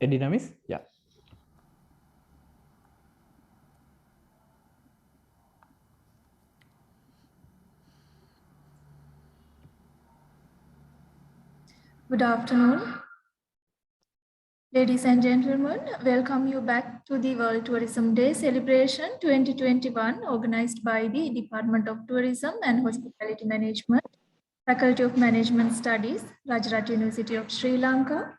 Edina, miss? Yeah. Good afternoon, ladies and gentlemen. Welcome you back to the World Tourism Day celebration 2021, organized by the Department of Tourism and Hospitality Management, Faculty of Management Studies, Rajarat University of Sri Lanka.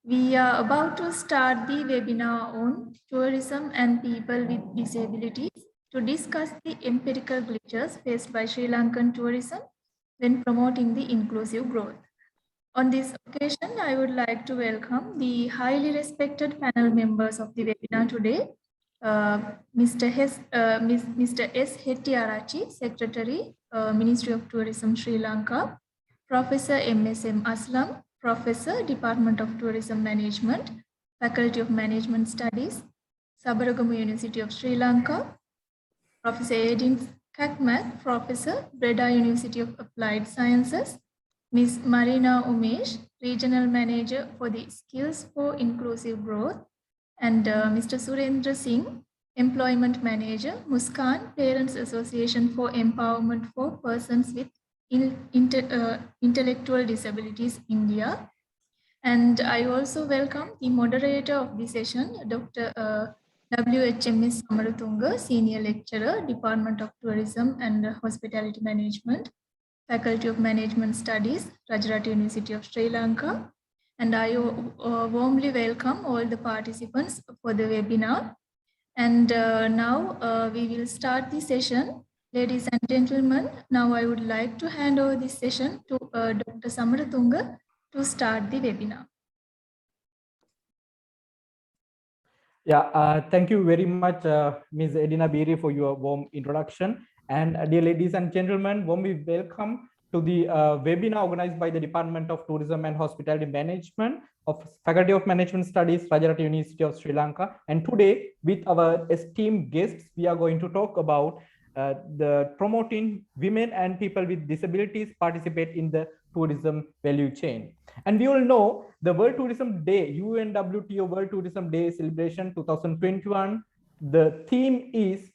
We are about to start the webinar on tourism and people with disabilities to discuss the empirical glitches faced by Sri Lankan tourism when promoting the inclusive growth. On this occasion, I would like to welcome the highly respected panel members of the webinar today, Mr. S. Hettiarachi, Secretary, Ministry of Tourism, Sri Lanka, Professor M.S.M. Aslam, Professor, Department of Tourism Management, Faculty of Management Studies, Sabaragamu University of Sri Lanka, Professor Edin Kakmak, Professor, Breda University of Applied Sciences, Ms. Marina Umesh, Regional Manager for the Skills for Inclusive Growth, and Mr. Surendra Singh, Employment Manager, Muskan Parents Association for Empowerment for Persons with Intellectual Disabilities, India. And I also welcome the moderator of the session, Dr. WHMS Samaratunga, Senior Lecturer, Department of Tourism and Hospitality Management, Faculty of Management Studies, Rajarat University of Sri Lanka. And I warmly welcome all the participants for the webinar. And now we will start the session. Ladies and gentlemen, now I would like to hand over this session to Dr. Samaratunga to start the webinar. Yeah, thank you very much, Ms. Edina Biri, for your warm introduction. And dear ladies and gentlemen, warmly welcome to the webinar organized by the Department of Tourism and Hospitality Management of Faculty of Management Studies, Rajarat University of Sri Lanka. And today, with our esteemed guests, we are going to talk about the promoting women and people with disabilities participate in the tourism value chain. And we all know the World Tourism Day, UNWTO World Tourism Day celebration 2021, the theme is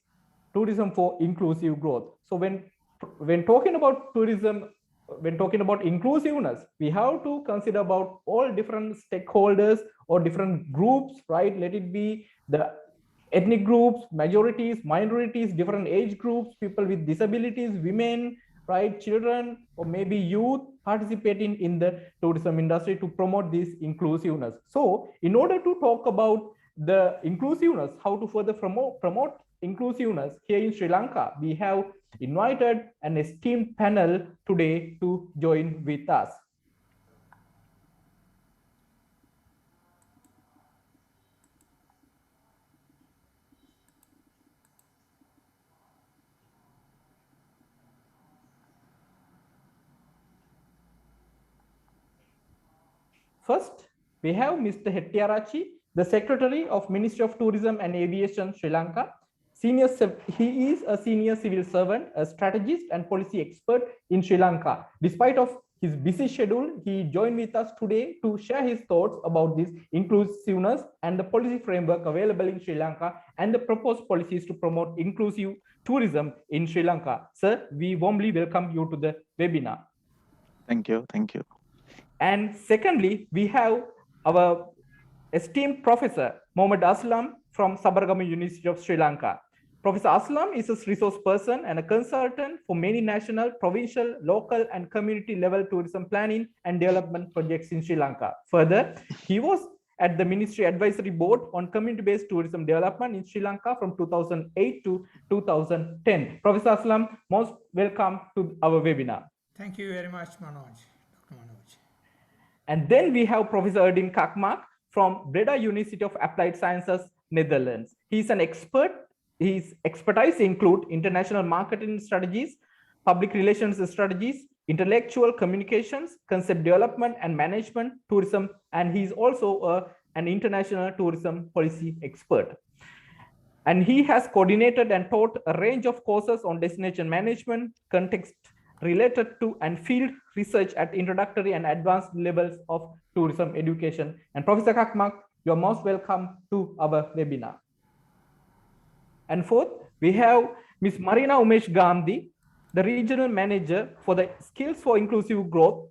tourism for inclusive growth. So when talking about tourism, when talking about inclusiveness, we have to consider about all different stakeholders or different groups, right? Let it be the ethnic groups, majorities, minorities, different age groups, people with disabilities, women, right, children, or maybe youth participating in the tourism industry to promote this inclusiveness. So in order to talk about the inclusiveness, how to further promote inclusiveness here in Sri Lanka, we have invited an esteemed panel today to join with us. First, we have Mr. Hettiarachi, the Secretary of Ministry of Tourism and Aviation, Sri Lanka. He is a senior civil servant, a strategist and policy expert in Sri Lanka. Despite of his busy schedule, he joined with us today to share his thoughts about this inclusiveness and the policy framework available in Sri Lanka and the proposed policies to promote inclusive tourism in Sri Lanka. Sir, we warmly welcome you to the webinar. Thank you. Thank you. And secondly, we have our esteemed Professor Mohammad Aslam from Sabaragamu University of Sri Lanka. Professor Aslam is a resource person and a consultant for many national, provincial, local, and community level tourism planning and development projects in Sri Lanka. Further, he was at the Ministry Advisory Board on Community-Based Tourism Development in Sri Lanka from 2008 to 2010. Professor Aslam, most welcome to our webinar. Thank you very much, Manoj, Dr. Manoj. And then we have Professor Edin Kakmak from Breda University of Applied Sciences, Netherlands. He's an expert. His expertise include international marketing strategies, public relations strategies, intellectual communications, concept development and management, tourism, and he's also an international tourism policy expert. And he has coordinated and taught a range of courses on destination management, context related to and field research at introductory and advanced levels of tourism education. And Professor Kakmak you're most welcome to our webinar. And fourth, we have Ms. Marina Umesh Gandhi, the Regional Manager for the Skills for Inclusive Growth,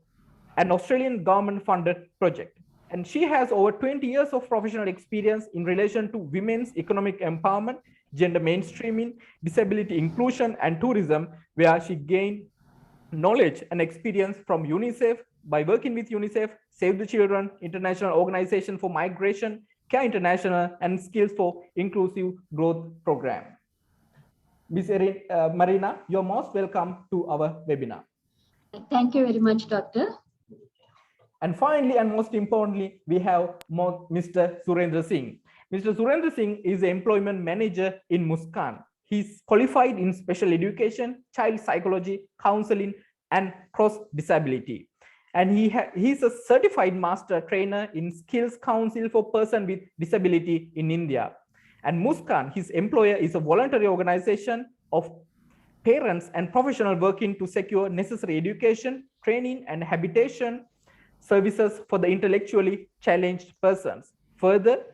an Australian government-funded project. And she has over 20 years of professional experience in relation to women's economic empowerment, gender mainstreaming, disability inclusion, and tourism, where she gained knowledge and experience from UNICEF by working with UNICEF, Save the Children, International Organization for Migration, Care International, and Skills for Inclusive Growth Program. Ms. Marina, you're most welcome to our webinar. Thank you very much, Doctor. And finally, and most importantly, we have Mr. Surendra Singh. Mr. Surendra Singh is the employment manager in Muskan. He's qualified in special education, child psychology, counseling, and cross disability. And he's a certified master trainer in Skills Council for Persons with Disability in India. And Muskan, his employer, is a voluntary organization of parents and professionals working to secure necessary education, training, and habitation services for the intellectually challenged persons. Further,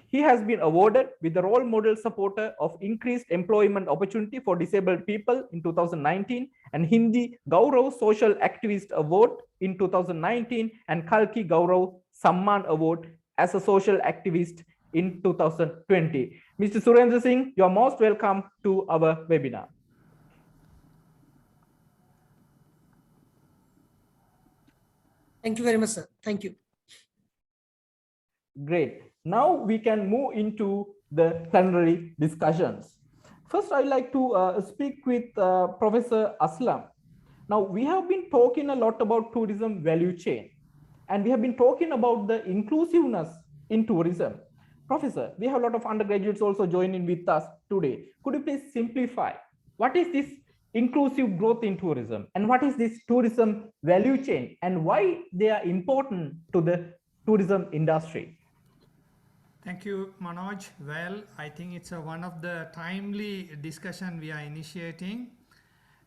he has been awarded with the role model supporter of increased employment opportunity for disabled people in 2019 and Hindi Gaurav Social Activist Award in 2019 and Kalki Gaurav Samman Award as a social activist in 2020. Mr. Surendra Singh, you are most welcome to our webinar. Thank you very much, sir. Thank you. Great. Now we can move into the plenary discussions. First, I'd like to speak with Professor Aslam. Now, we have been talking a lot about tourism value chain, and we have been talking about the inclusiveness in tourism. Professor, we have a lot of undergraduates also joining with us today. Could you please simplify what is this inclusive growth in tourism and what is this tourism value chain and why they are important to the tourism industry? Thank you, Manoj. Well, I think it's one of the timely discussion we are initiating.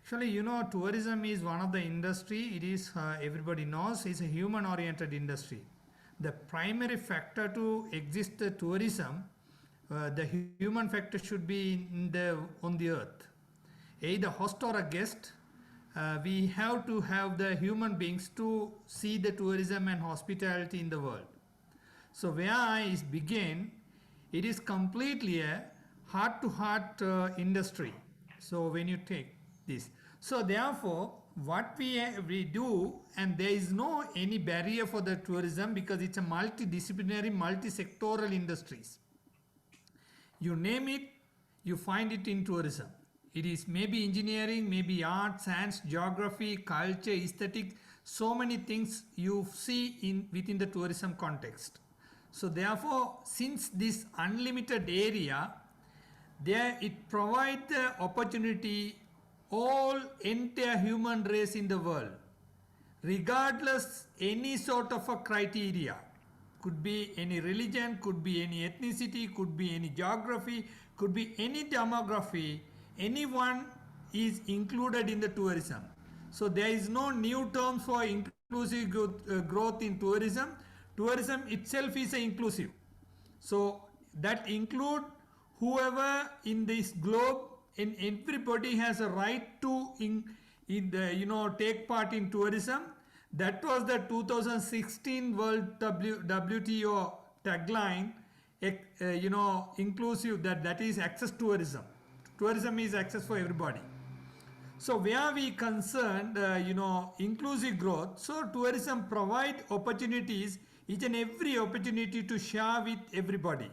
Actually, you know, tourism is one of the industry. It is, everybody knows, it's a human-oriented industry. The primary factor to exist the tourism, the human factor should be on the earth. Either host or a guest, we have to have the human beings to see the tourism and hospitality in the world. So where I begin, it is completely a heart-to-heart industry. So when you take this, so therefore what we do, and there is no any barrier for the tourism because it's a multidisciplinary, multi-sectoral industries. You name it, you find it in tourism. It is maybe engineering, maybe art, science, geography, culture, aesthetic, so many things you see within the tourism context. So therefore, since this unlimited area, there it provides the opportunity all entire human race in the world, regardless any sort of a criteria, could be any religion, could be any ethnicity, could be any geography, could be any demography, anyone is included in the tourism. So there is no new terms for inclusive growth in tourism. Tourism itself is inclusive. So that include whoever in this globe, and everybody has a right to take part in tourism. That was the 2016 World WTO tagline, inclusive, that is access tourism. Tourism is access for everybody. So where we concerned, inclusive growth, so tourism provide opportunities, each and every opportunity to share with everybody.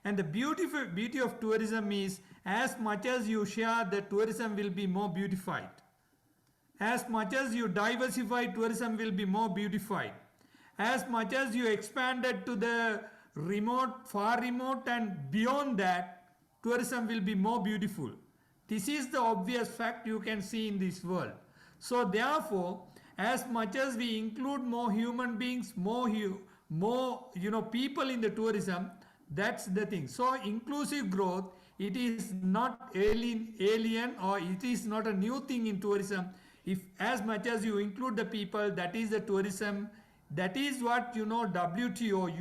And the beauty of tourism is, as much as you share, the tourism will be more beautified. As much as you diversify, tourism will be more beautified. As much as you expanded to the remote, far remote and beyond that, tourism will be more beautiful. This is the obvious fact you can see in this world. So therefore, as much as we include more human beings, more people in the tourism, that's the thing. So inclusive growth, it is not alien or it is not a new thing in tourism. If as much as you include the people, that is the tourism That is what, WTO,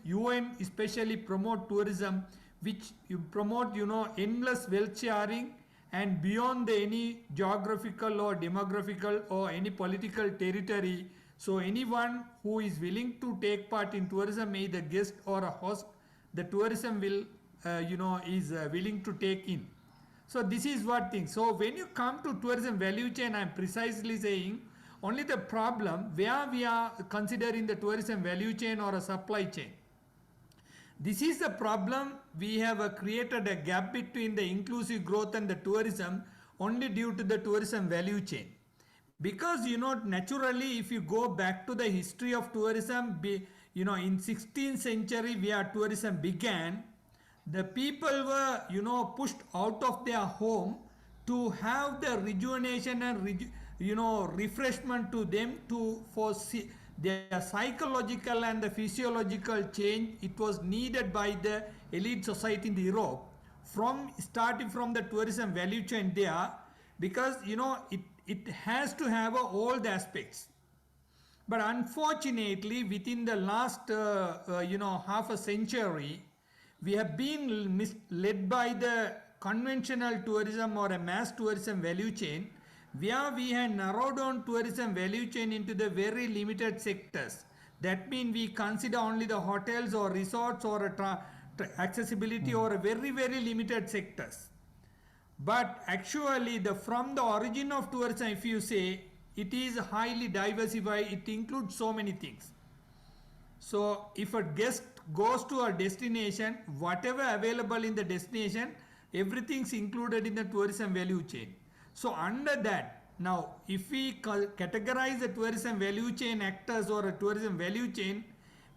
UN especially promote tourism, which you promote, endless wealth sharing and beyond any geographical or demographical or any political territory. So anyone who is willing to take part in tourism, either guest or a host, the tourism will, is willing to take in. So this is what thing. So when you come to tourism value chain, I am precisely saying only the problem where we are considering the tourism value chain or a supply chain. This is the problem. We have created a gap between the inclusive growth and the tourism only due to the tourism value chain. Because naturally, if you go back to the history of tourism, in 16th century where tourism began, the people were pushed out of their home to have the rejuvenation and refreshment to them to foresee their psychological and the physiological change. It was needed by the elite society in the Europe, from starting from the tourism value chain there, because it has to have all the aspects. But unfortunately, within the last half a century, we have been led by the conventional tourism or a mass tourism value chain, where we have narrowed down tourism value chain into the very limited sectors. That means we consider only the hotels or resorts or accessibility or a very limited sectors. But actually, from the origin of tourism, if you say, it is highly diversified, it includes so many things. So if a guest goes to a destination, whatever available in the destination, everything's included in the tourism value chain. So under that, now if we categorize the tourism value chain actors or a tourism value chain,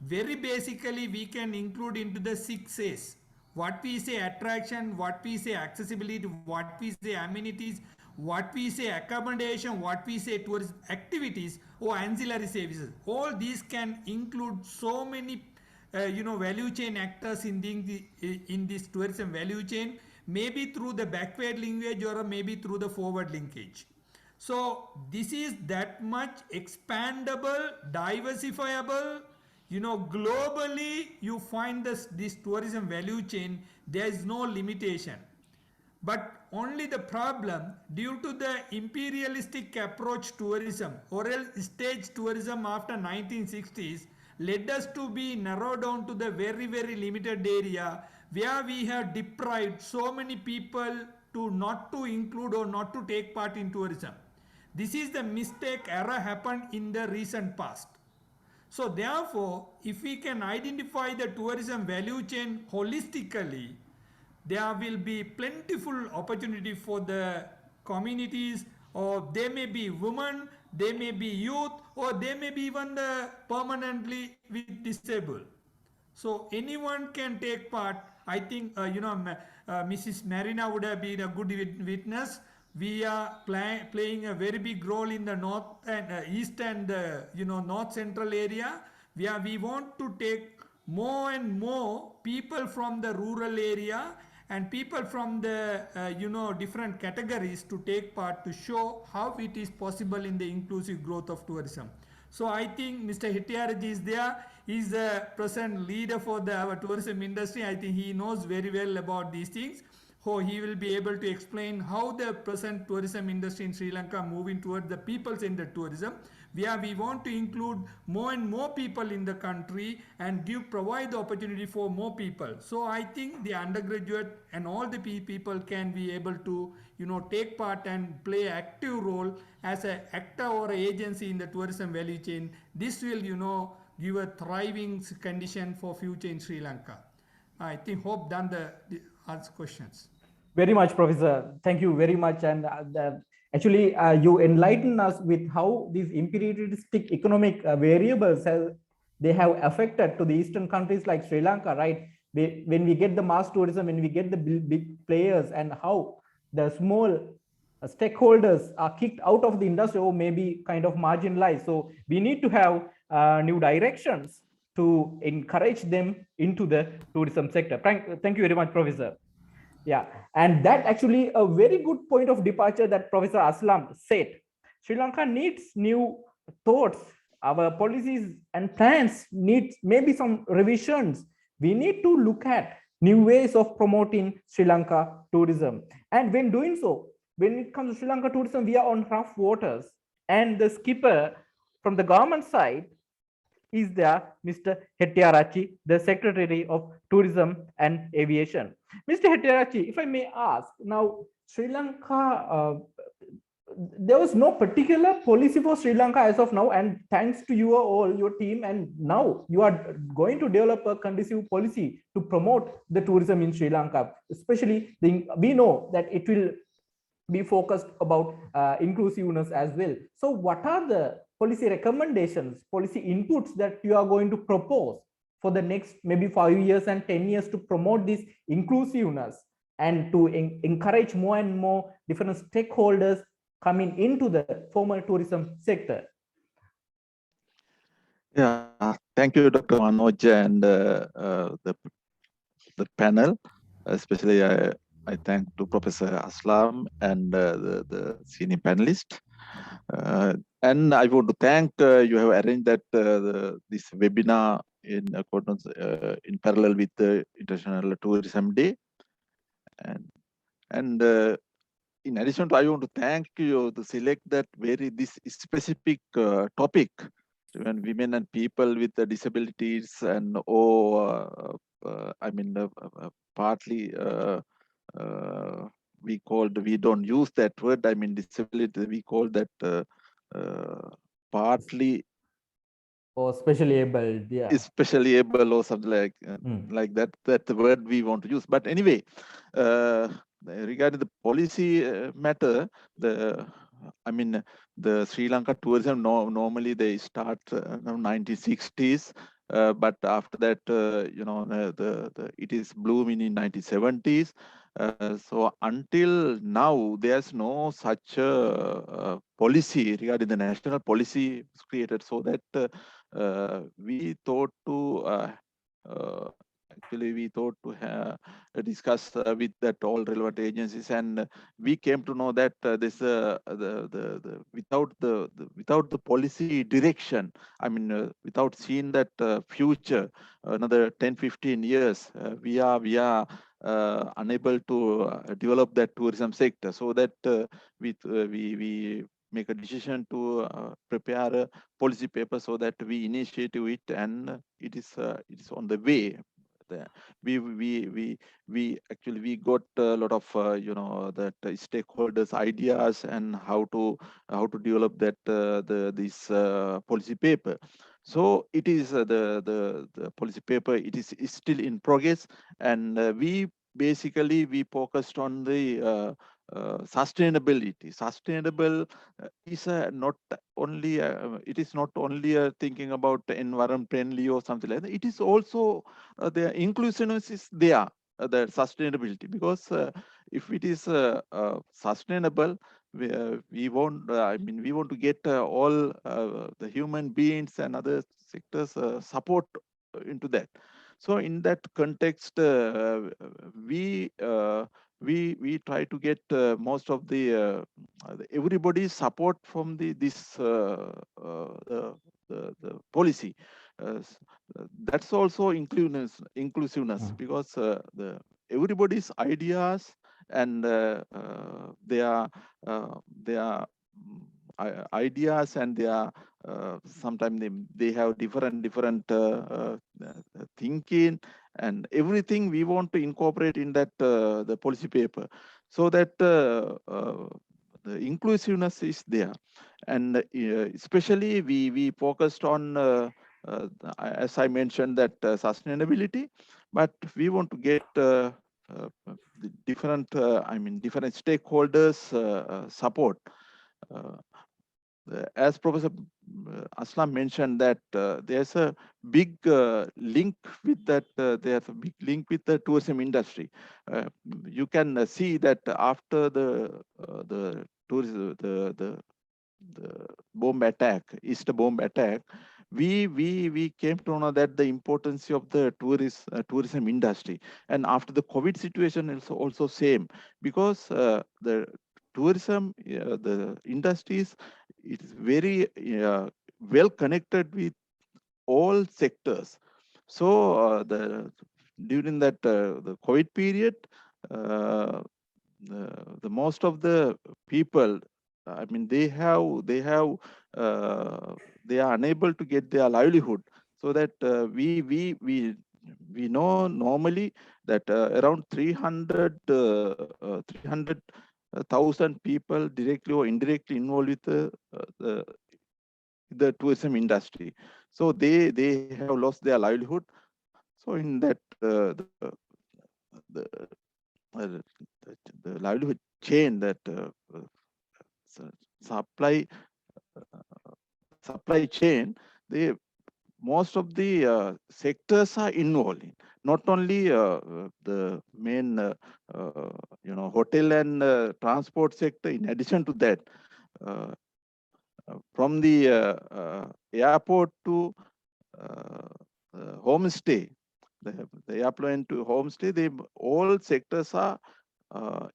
very basically we can include into the 6 A's. What we say attraction, what we say accessibility, what we say amenities, what we say accommodation, what we say tourist activities or ancillary services. All these can include so many value chain actors in this tourism value chain, maybe through the backward linkage or maybe through the forward linkage. So this is that much expandable, diversifiable. Globally you find this tourism value chain, there is no limitation. But only the problem, due to the imperialistic approach tourism or else stage tourism after 1960s, led us to be narrowed down to the very limited area, where we have deprived so many people to not to include or not to take part in tourism. This is the mistake error happened in the recent past. So therefore, if we can identify the tourism value chain holistically, there will be plentiful opportunity for the communities, or they may be women, they may be youth, or they may be even the permanently with disabled. So anyone can take part. I think Mrs. Marina would have been a good witness. We are playing a very big role in the north and east and north central area, where we want to take more and more people from the rural area and people from the different categories to take part, to show how it is possible in the inclusive growth of tourism. So I think Mr. Hettiarji is there. He is the present leader for our tourism industry. I think he knows very well about these things. So he will be able to explain how the present tourism industry in Sri Lanka moving towards the people-centered tourism, where we want to include more and more people in the country and provide the opportunity for more people. So I think the undergraduate and all the people can be able to take part and play an active role as an actor or an agency in the tourism value chain. This will give a thriving condition for future in Sri Lanka. I think hope done the answer questions. Very much, Professor. Thank you very much. And actually, you enlighten us with how these imperialistic economic variables they have affected to the eastern countries like Sri Lanka, right? When we get the mass tourism, when we get the big players, and how the small stakeholders are kicked out of the industry or maybe kind of marginalized. So we need to have new directions to encourage them into the tourism sector. Thank you very much, Professor. Yeah, and that actually a very good point of departure that Professor Aslam said. Sri Lanka needs new thoughts our policies and plans need maybe some revisions. We need to look at new ways of promoting Sri Lanka tourism. And when doing so, when it comes to Sri Lanka tourism, we are on rough waters. And the skipper from the government side is there, Mr. Hettiarachchi, the Secretary of Tourism and Aviation. Mr. Hettiarachchi, if I may ask, now Sri Lanka, there was no particular policy for Sri Lanka as of now, and thanks to you all, your team, and now you are going to develop a conducive policy to promote the tourism in Sri Lanka. Especially, we know that it will be focused about inclusiveness as well. So what are the policy recommendations, policy inputs that you are going to propose for the next maybe 5 years and 10 years to promote this inclusiveness and to encourage more and more different stakeholders coming into the formal tourism sector? Yeah, thank you, Dr. Manoj, and the panel. Especially, I thank to Professor Aslam and the senior panelist. And I want to thank you have arranged that this webinar in accordance in parallel with the International Tourism Day. And in addition to, I want to thank you to select that this specific topic when women and people with disabilities and I mean partly we don't use that word, I mean disability, we call that partly Or specially able, yeah, especially able or something like that. That's the word we want to use. But anyway, regarding the policy matter, the Sri Lanka tourism normally they start 1960s, but after that, it is blooming in 1970s. So until now, there's no such policy regarding the national policy created, so that we thought to actually we thought to discuss with that all relevant agencies, and we came to know that this without the policy direction, I mean without seeing that future another 10-15 years, we are unable to develop that tourism sector. So that we make a decision to prepare a policy paper so that we initiate it, and it is on the way. We actually got a lot of that stakeholders ideas and how to develop that this policy paper. So it is the policy paper, it is still in progress, and we focused on the sustainability. Sustainable is not only it is not only thinking about environment friendly or something like that. It is also the inclusiveness is there, the sustainability, because if it is sustainable, we want we want to get all the human beings and other sectors support into that. So in that context, we try to get most of the everybody's support from the policy. That's also inclusiveness, because the everybody's ideas and their ideas and their sometimes they have different thinking, and everything we want to incorporate in that the policy paper, so that the inclusiveness is there. And especially we focused on as I mentioned that sustainability, but we want to get different different stakeholders support. As Professor Aslam mentioned that there's a big link with that. There's a big link with the tourism industry. You can see that after the tourism, the bomb attack, Easter bomb attack, we came to know that the importance of the tourism industry. And after the COVID situation, is also same, because the tourism, the industries, it is very well connected with all sectors. So during that the COVID period, uh, the most of the people, I mean, they are unable to get their livelihood. So that we know normally that around 300,000 people directly or indirectly involved with the tourism industry. So they have lost their livelihood. So in that the, uh, the livelihood chain, that supply supply chain, they most of the sectors are involved in, not only the main hotel and transport sector. In addition to that, uh, from the airport to uh, homestay, the airplane to homestay, they all sectors are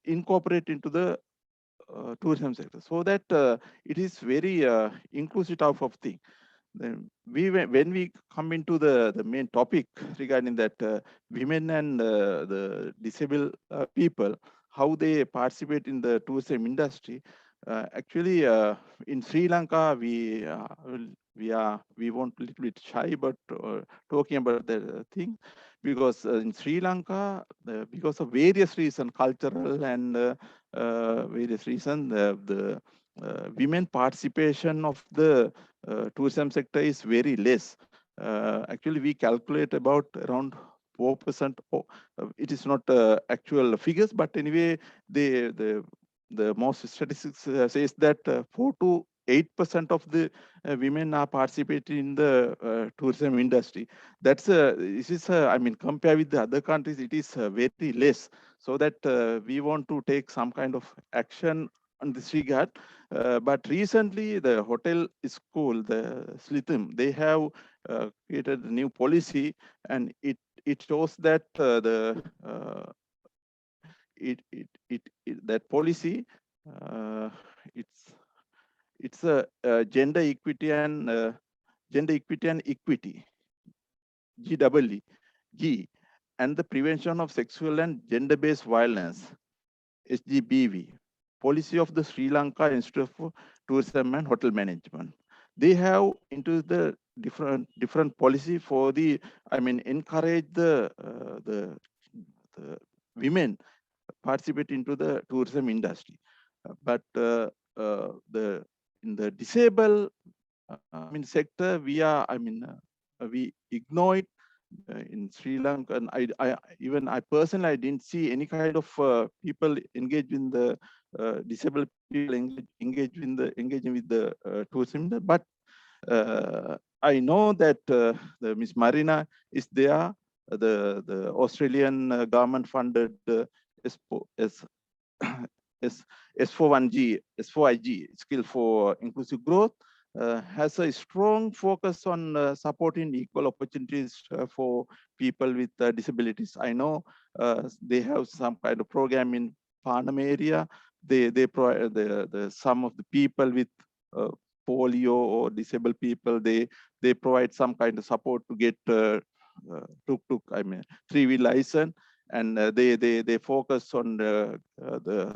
incorporated into the tourism sector, so that it is very inclusive type of thing. Then when we come into the main topic regarding that women and the disabled people, how they participate in the tourism industry. Actually, in Sri Lanka, we want a little bit shy about talking about the thing, because in Sri Lanka, because of various reasons, cultural and various reasons, the women participation of the tourism sector is very less. Actually, we calculate about around 4%. It is not actual figures, but anyway, the most statistics says that 4 to 8% of the women are participating in the tourism industry. That's this is I mean, compared with the other countries, it is very less. So that we want to take some kind of action on this regard. But recently, the hotel school, the Slithim, they have created a new policy, and it shows that that policy, uh, it's it's a gender equity and equity, GEE, G, and the prevention of sexual and gender-based violence, SGBV, policy of the Sri Lanka Institute of Tourism and Hotel Management. They have into the different policy for the, I mean, encourage the women participate into the tourism industry. But the in the disabled I mean sector, we ignore it in Sri Lanka. And I personally, I didn't see any kind of people engaged in the disabled people engaging with the tourism. But I know that the Miss Marina is there, the Australian government funded S S S41G, S4IG, Skill for Inclusive Growth, has a strong focus on supporting equal opportunities for people with disabilities. I know they have some kind of program in Panama area. They provide the some of the people with uh, polio or disabled people. They provide some kind of support to get tuk-tuk, I mean, three-wheel license. And they focus on the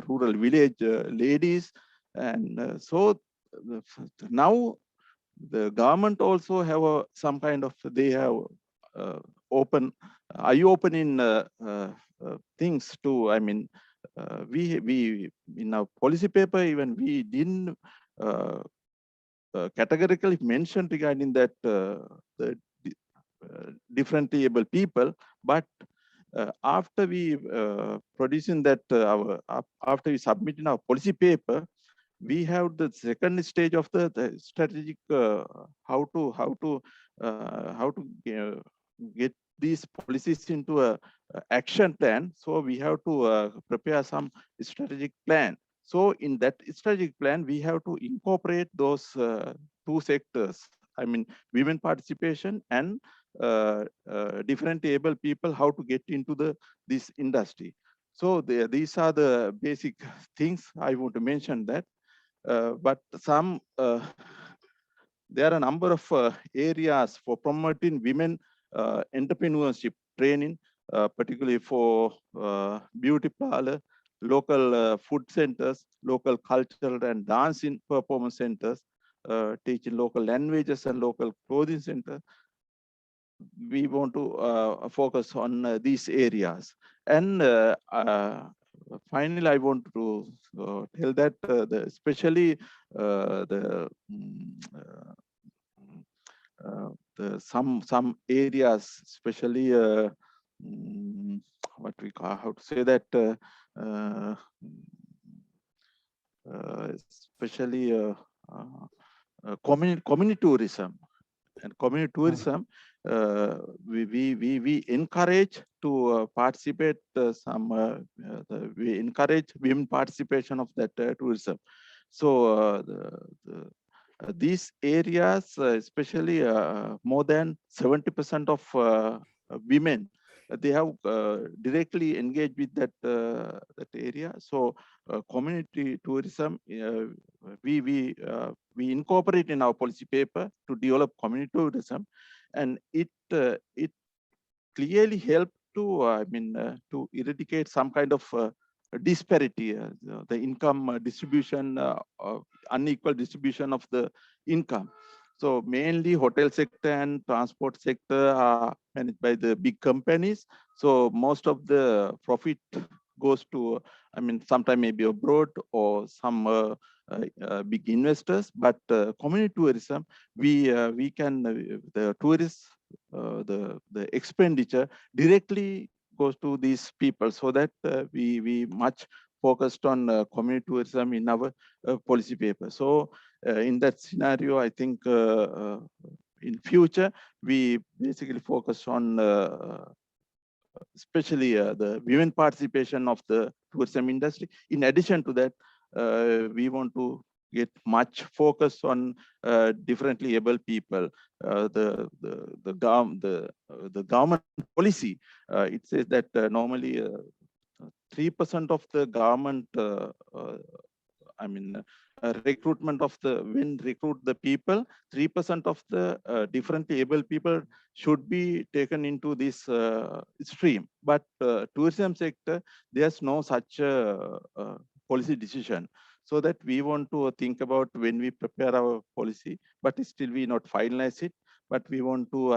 rural village ladies. And so now the government also have some kind of, they have uh, open eye-opening things to, I mean, we in our policy paper, even we didn't categorically mention regarding that the differently able people. But after we producing that after we submitting our policy paper, we have the second stage of the strategic how to get these policies into a action plan. So we have to prepare some strategic plan. So in that strategic plan, we have to incorporate those two sectors. I mean, women participation and different able people, how to get into this industry. So these are the basic things I want to mention that. But some there are a number of areas for promoting women entrepreneurship training, particularly for beauty parlor, local food centers, local cultural and dancing performance centers, teaching local languages and local clothing centers. We want to focus on these areas. And finally, I want to tell that especially some areas, especially what we call, how to say that, especially community tourism. And community tourism, we encourage to participate we encourage women participation of that tourism. So these areas, especially more than 70% of women, they have directly engaged with that area. So community tourism, we incorporate in our policy paper to develop community tourism, and it clearly help to to eradicate some kind of disparity, the income distribution, unequal distribution of the income. So mainly hotel sector and transport sector are managed by the big companies. So most of the profit goes to, sometime maybe abroad or some big investors. But community tourism, we can the tourists, the expenditure directly goes to these people, so that we much focused on community tourism in our policy paper. So in that scenario, I think in future we basically focus on especially the women participation of the tourism industry. In addition to that, we want to get much focus on differently able people. The government policy, it says that normally 3% of the government recruitment of when recruit the people, 3% of the differently able people should be taken into this stream. But tourism sector, there's no such policy decision. So that we want to think about when we prepare our policy, but still we not finalize it. But we want to,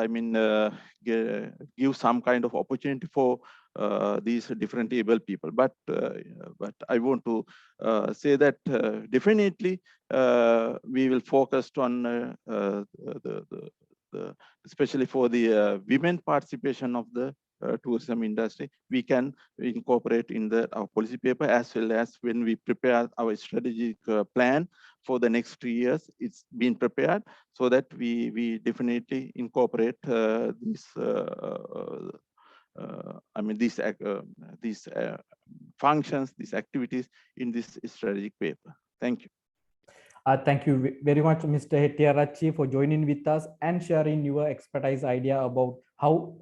give some kind of opportunity for these differently able people. But I want to say that definitely we will focus on especially for the women participation of the tourism industry. We can incorporate in our policy paper, as well as when we prepare our strategic plan for the next 3 years. It's been prepared so that we definitely incorporate these functions, these activities in this strategic paper. Thank you. Thank you very much, Mr. Hettiarachchi, for joining with us and sharing your expertise idea about how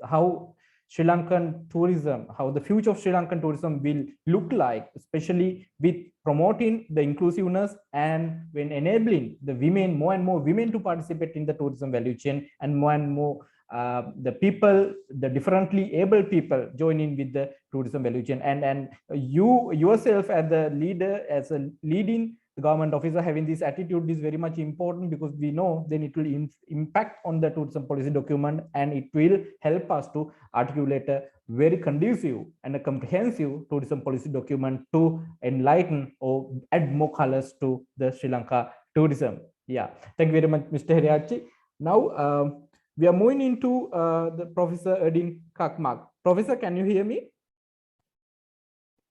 how Sri Lankan tourism, how the future of Sri Lankan tourism will look like, especially with promoting the inclusiveness and when enabling the women, more and more women to participate in the tourism value chain, and more the people, the differently able people joining with the tourism value chain. And you yourself as the leader, as a leading government officer, having this attitude is very much important, because we know then it will impact on the tourism policy document, and it will help us to articulate a very conducive and a comprehensive tourism policy document to enlighten or add more colors to the Sri Lanka tourism. Yeah, thank you very much, Mr. Hettiarachchi. Now we are moving into the Professor Erdin Kakmak. Professor, can you hear me?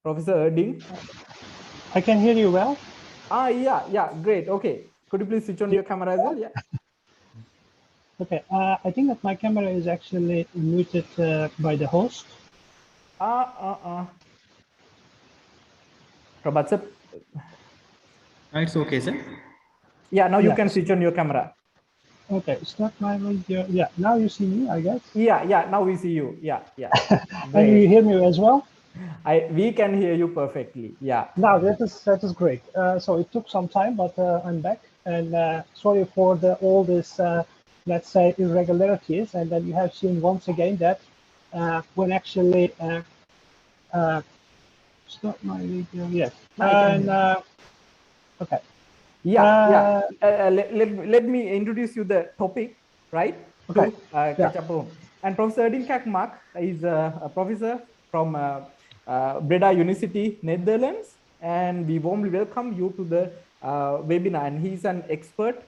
Professor Erdin? I can hear you well. Yeah, great. Okay. Could you please switch on your camera as well? Yeah. Okay. I think that my camera is actually muted by the host. It's okay, sir. Yeah, now you can switch on your camera. Okay, start my video. Yeah, now you see me, I guess. Yeah, now we see you. Yeah. And you hear me as well? We can hear you perfectly. Yeah. Now that is great. So it took some time, but I'm back. and sorry for all this, let's say, irregularities. And then you have seen once again that when actually stop my video, yes, and okay. Yeah. Let me introduce you the topic, right? Okay. To catch up on. And Professor Edin Kakmak is a professor from Breda University, Netherlands, and we warmly welcome you to the webinar. And he's an expert.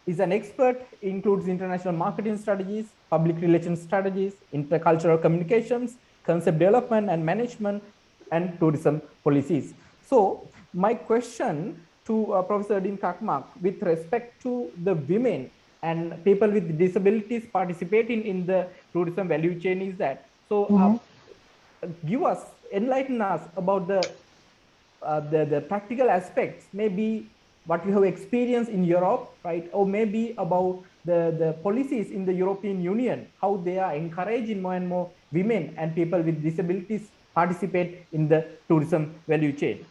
He's an expert, includes international marketing strategies, public relations strategies, intercultural communications, concept development and management, and tourism policies. So my question to Professor Dean Kakmak with respect to the women and people with disabilities participating in the tourism value chain is that, so give us, enlighten us about the practical aspects, maybe what you have experienced in Europe, right? Or maybe about the policies in the European Union, how they are encouraging more and more women and people with disabilities participate in the tourism value chain.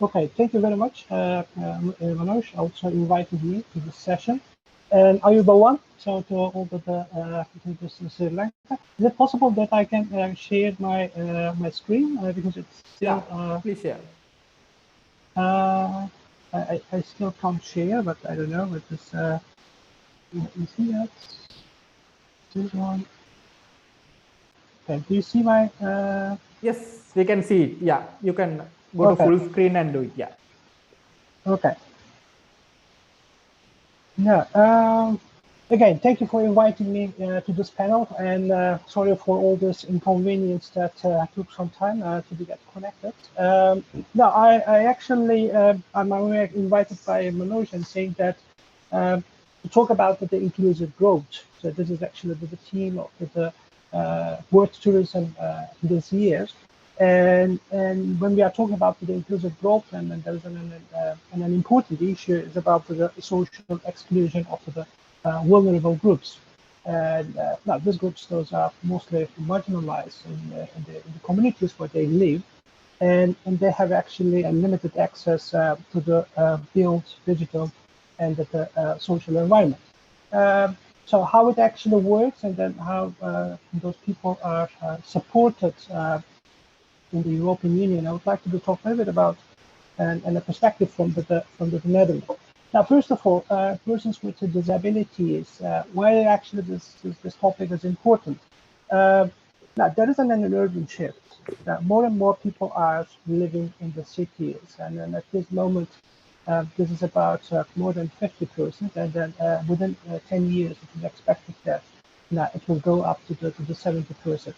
Okay, thank you very much, Manoj, also invited me to this session. And Ayubawan, so to all the to Sri Lanka. Is it possible that I can share my my screen because it's still? Please share. I still can't share, but I don't know. But this you see that this one. Okay, do you see my? Yes, we can see it. Yeah, you can go to full screen and do it. Yeah. Okay. Yeah. Again, thank you for inviting me to this panel, and sorry for all this inconvenience that took some time to get connected. No, I actually I'm invited by Manoj and saying that to talk about the inclusive growth. So this is actually the theme of the World Tourism this year. And when we are talking about the inclusive growth, and there is an important issue is about the social exclusion of the vulnerable groups. And now these groups, those are mostly marginalized in the communities where they live, and they have actually a limited access to the built digital and the social environment. So how it actually works, and then how those people are supported in the European Union, I would like to talk a little bit about and a perspective from the Netherlands. Now, first of all, persons with disabilities, why actually this topic is important. Now, there is an urban shift. More and more people are living in the cities, and then at this moment, this is about more than 50%, and then within 10 years, it is expected that it will go up to the 70%.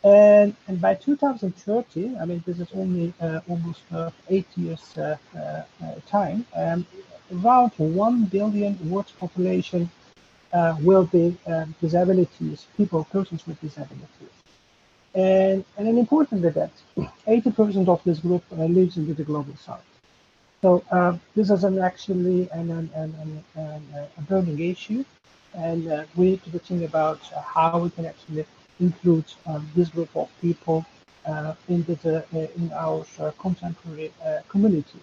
And by 2030, I mean, this is only almost 8 years time, around 1 billion world population will be disabilities, persons with disabilities. And an important event, 80% of this group lives in the global south. So this is actually a burning issue, and we need to think about how we can actually include this group of people in our contemporary community.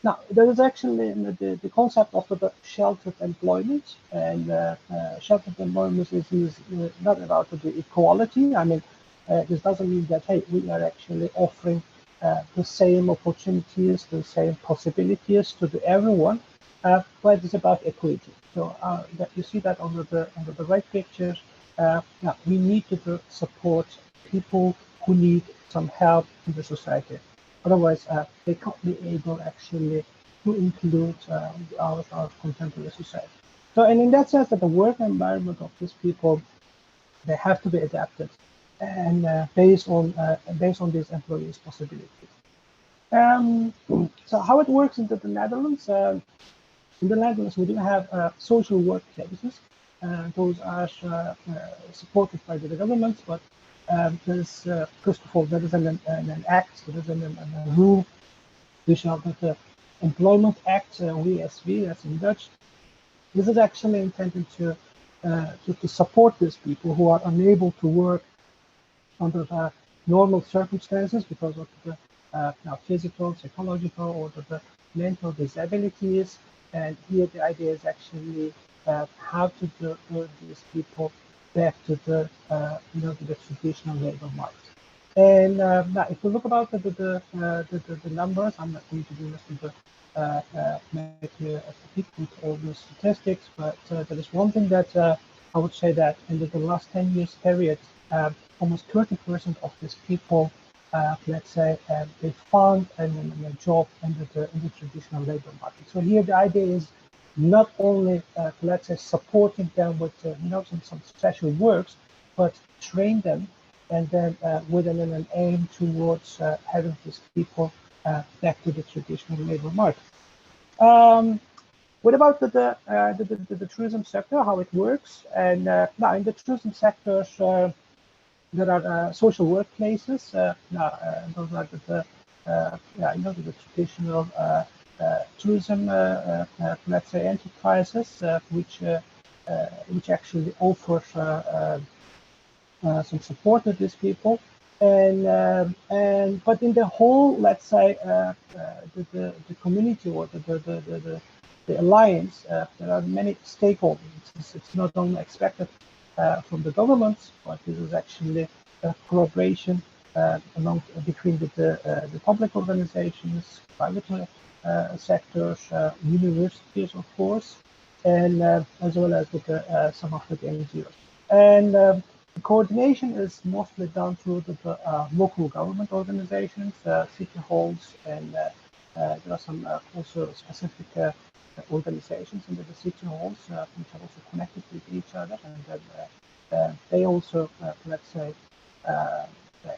Now, there is actually the concept of the sheltered employment, and sheltered employment is not about the equality. I mean, this doesn't mean that, hey, we are actually offering the same opportunities, the same possibilities to everyone, but it's about equity. So that you see that under the right picture. Yeah, we need to support people who need some help in the society. Otherwise, they can't be able actually to include our contemporary society. So, and in that sense, that the work environment of these people, they have to be adapted and based on these employees' possibilities. So, how it works in the Netherlands? In the Netherlands, we do have social workplaces. Those are supported by the government, but there's first of all there is an act, there is a rule, which are the Employment Act, WSV, that's in Dutch. This is actually intended to support these people who are unable to work under normal circumstances because of the physical, psychological, or the mental disabilities. And here the idea is actually how to bring these people back to the to the traditional labor market. And now, if we look about the numbers, I'm not going to do this with the make a speak with all the statistics, but there is one thing that I would say that in the last 10 years period, almost 30% of these people, let's say, they found a job in the traditional labor market. So here the idea is not only, let's say, supporting them with some special works, but train them, and then with an aim towards having these people back to the traditional labor market. What about the tourism sector, how it works? And now in the tourism sectors, there are social workplaces. Those are the traditional tourism, let's say, enterprises, which actually offers some support to these people. And but in the whole, let's say, the community or the alliance, there are many stakeholders. It's not only expected from the governments, but this is actually a collaboration among between the public organizations, private sectors, universities, of course, and as well as with some of the NGOs. And the coordination is mostly done through the local government organizations, city halls, and there are some also specific organizations under the city halls, which are also connected with each other, and they also, let's say,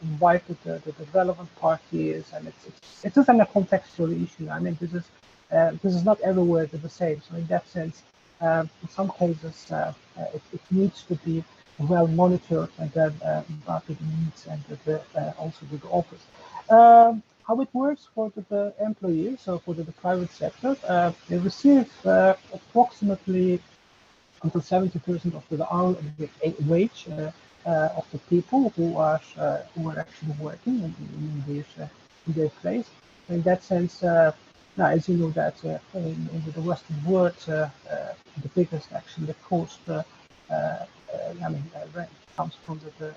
invited the relevant parties, and it is a contextual issue. I mean, this is not everywhere the same. So in that sense, in some cases, it needs to be well monitored, and then about the needs and also the office. How it works for the employees, so for the private sector, they receive approximately until 70% of the hourly wage of the people who are actually working in their place. In that sense, now, as you know, that in the Western world, the biggest actually cost, rent comes from the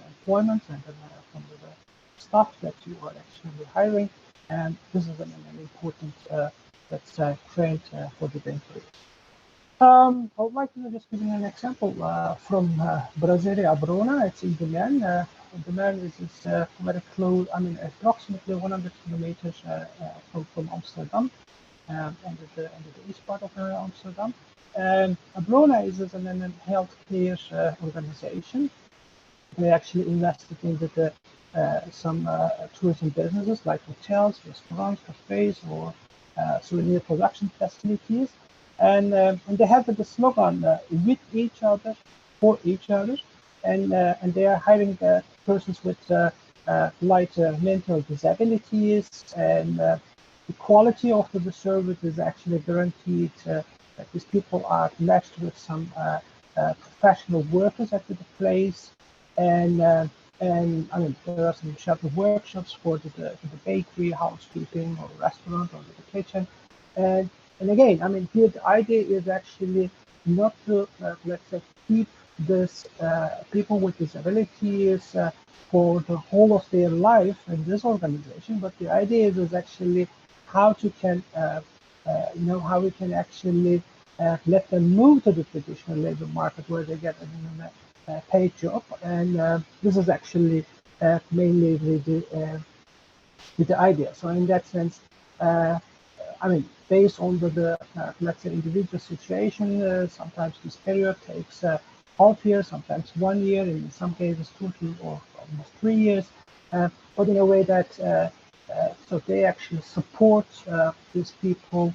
employment and from the staff that you are actually hiring, and this is an important, let's say, trend for the employees. I would like to just give you an example from Brasilia Abrona. It's in Demand. Demand is very close, I mean, approximately 100 kilometers from Amsterdam, and the east part of Amsterdam. Abrona is an healthcare organization. They actually invested into some tourism businesses like hotels, restaurants, cafes, or souvenir production facilities. And they have the slogan with each other, for each other, and they are hiring persons with light mental disabilities, and the quality of the service is actually guaranteed. That these people are matched with some professional workers at the place, and I mean, there are some shelter workshops for the bakery, housekeeping, or restaurant, or the kitchen. And again, I mean, here the idea is actually not to, let's say, keep this people with disabilities for the whole of their life in this organization, but the idea is actually how to can, how we can actually let them move to the traditional labor market where they get a paid job. And this is actually mainly with the idea. So in that sense, I mean, based on the let's say, individual situation, sometimes this period takes half year, sometimes 1 year, in some cases 2 or almost 3 years, but in a way that so they actually support these people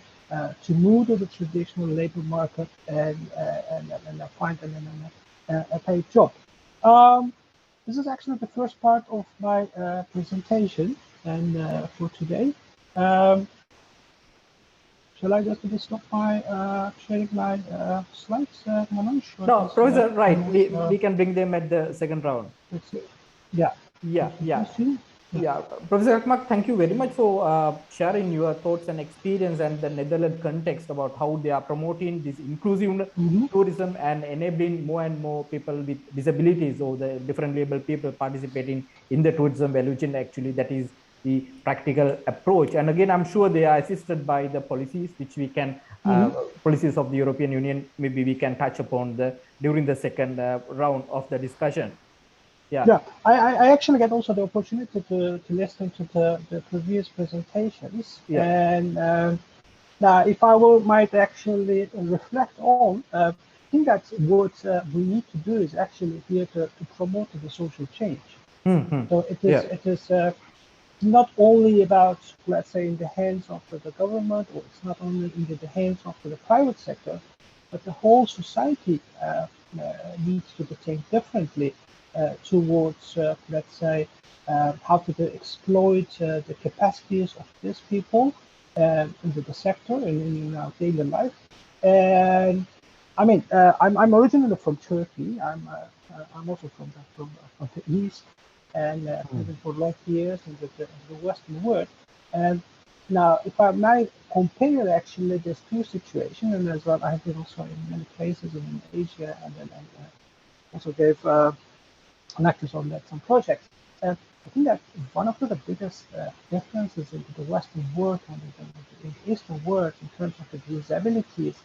to move to the traditional labor market and find a paid job. This is actually the first part of my presentation, and for today. Shall I just stop my sharing my slides, Manoj? No, Professor, right. We can bring them at the second round. Let's see. Yeah. Yeah. Yeah, Professor Akmak, thank you very much for sharing your thoughts and experience and the Netherlands context about how they are promoting this inclusive tourism and enabling more and more people with disabilities or the differently able people participating in the tourism value chain. Actually, that is the practical approach. And again, I'm sure they are assisted by the policies, which we can, policies of the European Union, maybe we can touch upon during the second round of the discussion. Yeah, I actually get also the opportunity to listen to the previous presentations. Yeah. And now, if might actually reflect on, I think that what we need to do is actually here to promote the social change. So it is not only about, let's say, in the hands of the government, or it's not only in the hands of the private sector, but the whole society needs to think differently towards, let's say, how to exploit the capacities of these people into the sector and in our daily life. And I mean, I'm originally from Turkey. I'm also from the east, and living for long years in the Western world. And now, if I might compare actually these two situations, and as well, I've been also in many places in Asia, and then also gave lectures on that some projects. And I think that one of the biggest differences in the Western world and in the Eastern world in terms of the disabilities,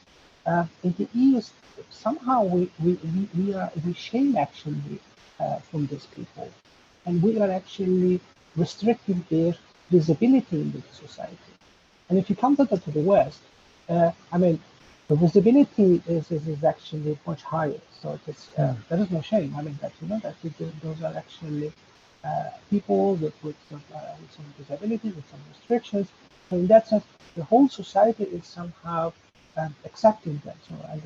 in the East, somehow we shame actually from these people, and we are actually restricting their visibility in the society. And if you come to the West, I mean, the visibility is actually much higher. So it is, there is no shame. I mean, that that those are actually people with some disabilities, with some restrictions. So in that sense, the whole society is somehow accepting them, so and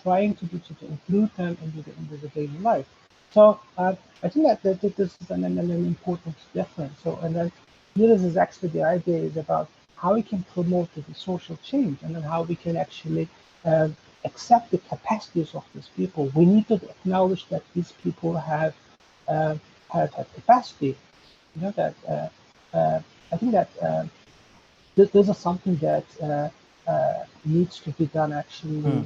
trying to include them into the daily life. So I think that this is an important difference. So and then here is actually the idea is about how we can promote the social change, and then how we can actually accept the capacities of these people. We need to acknowledge that these people have capacity. That I think that this is something that needs to be done actually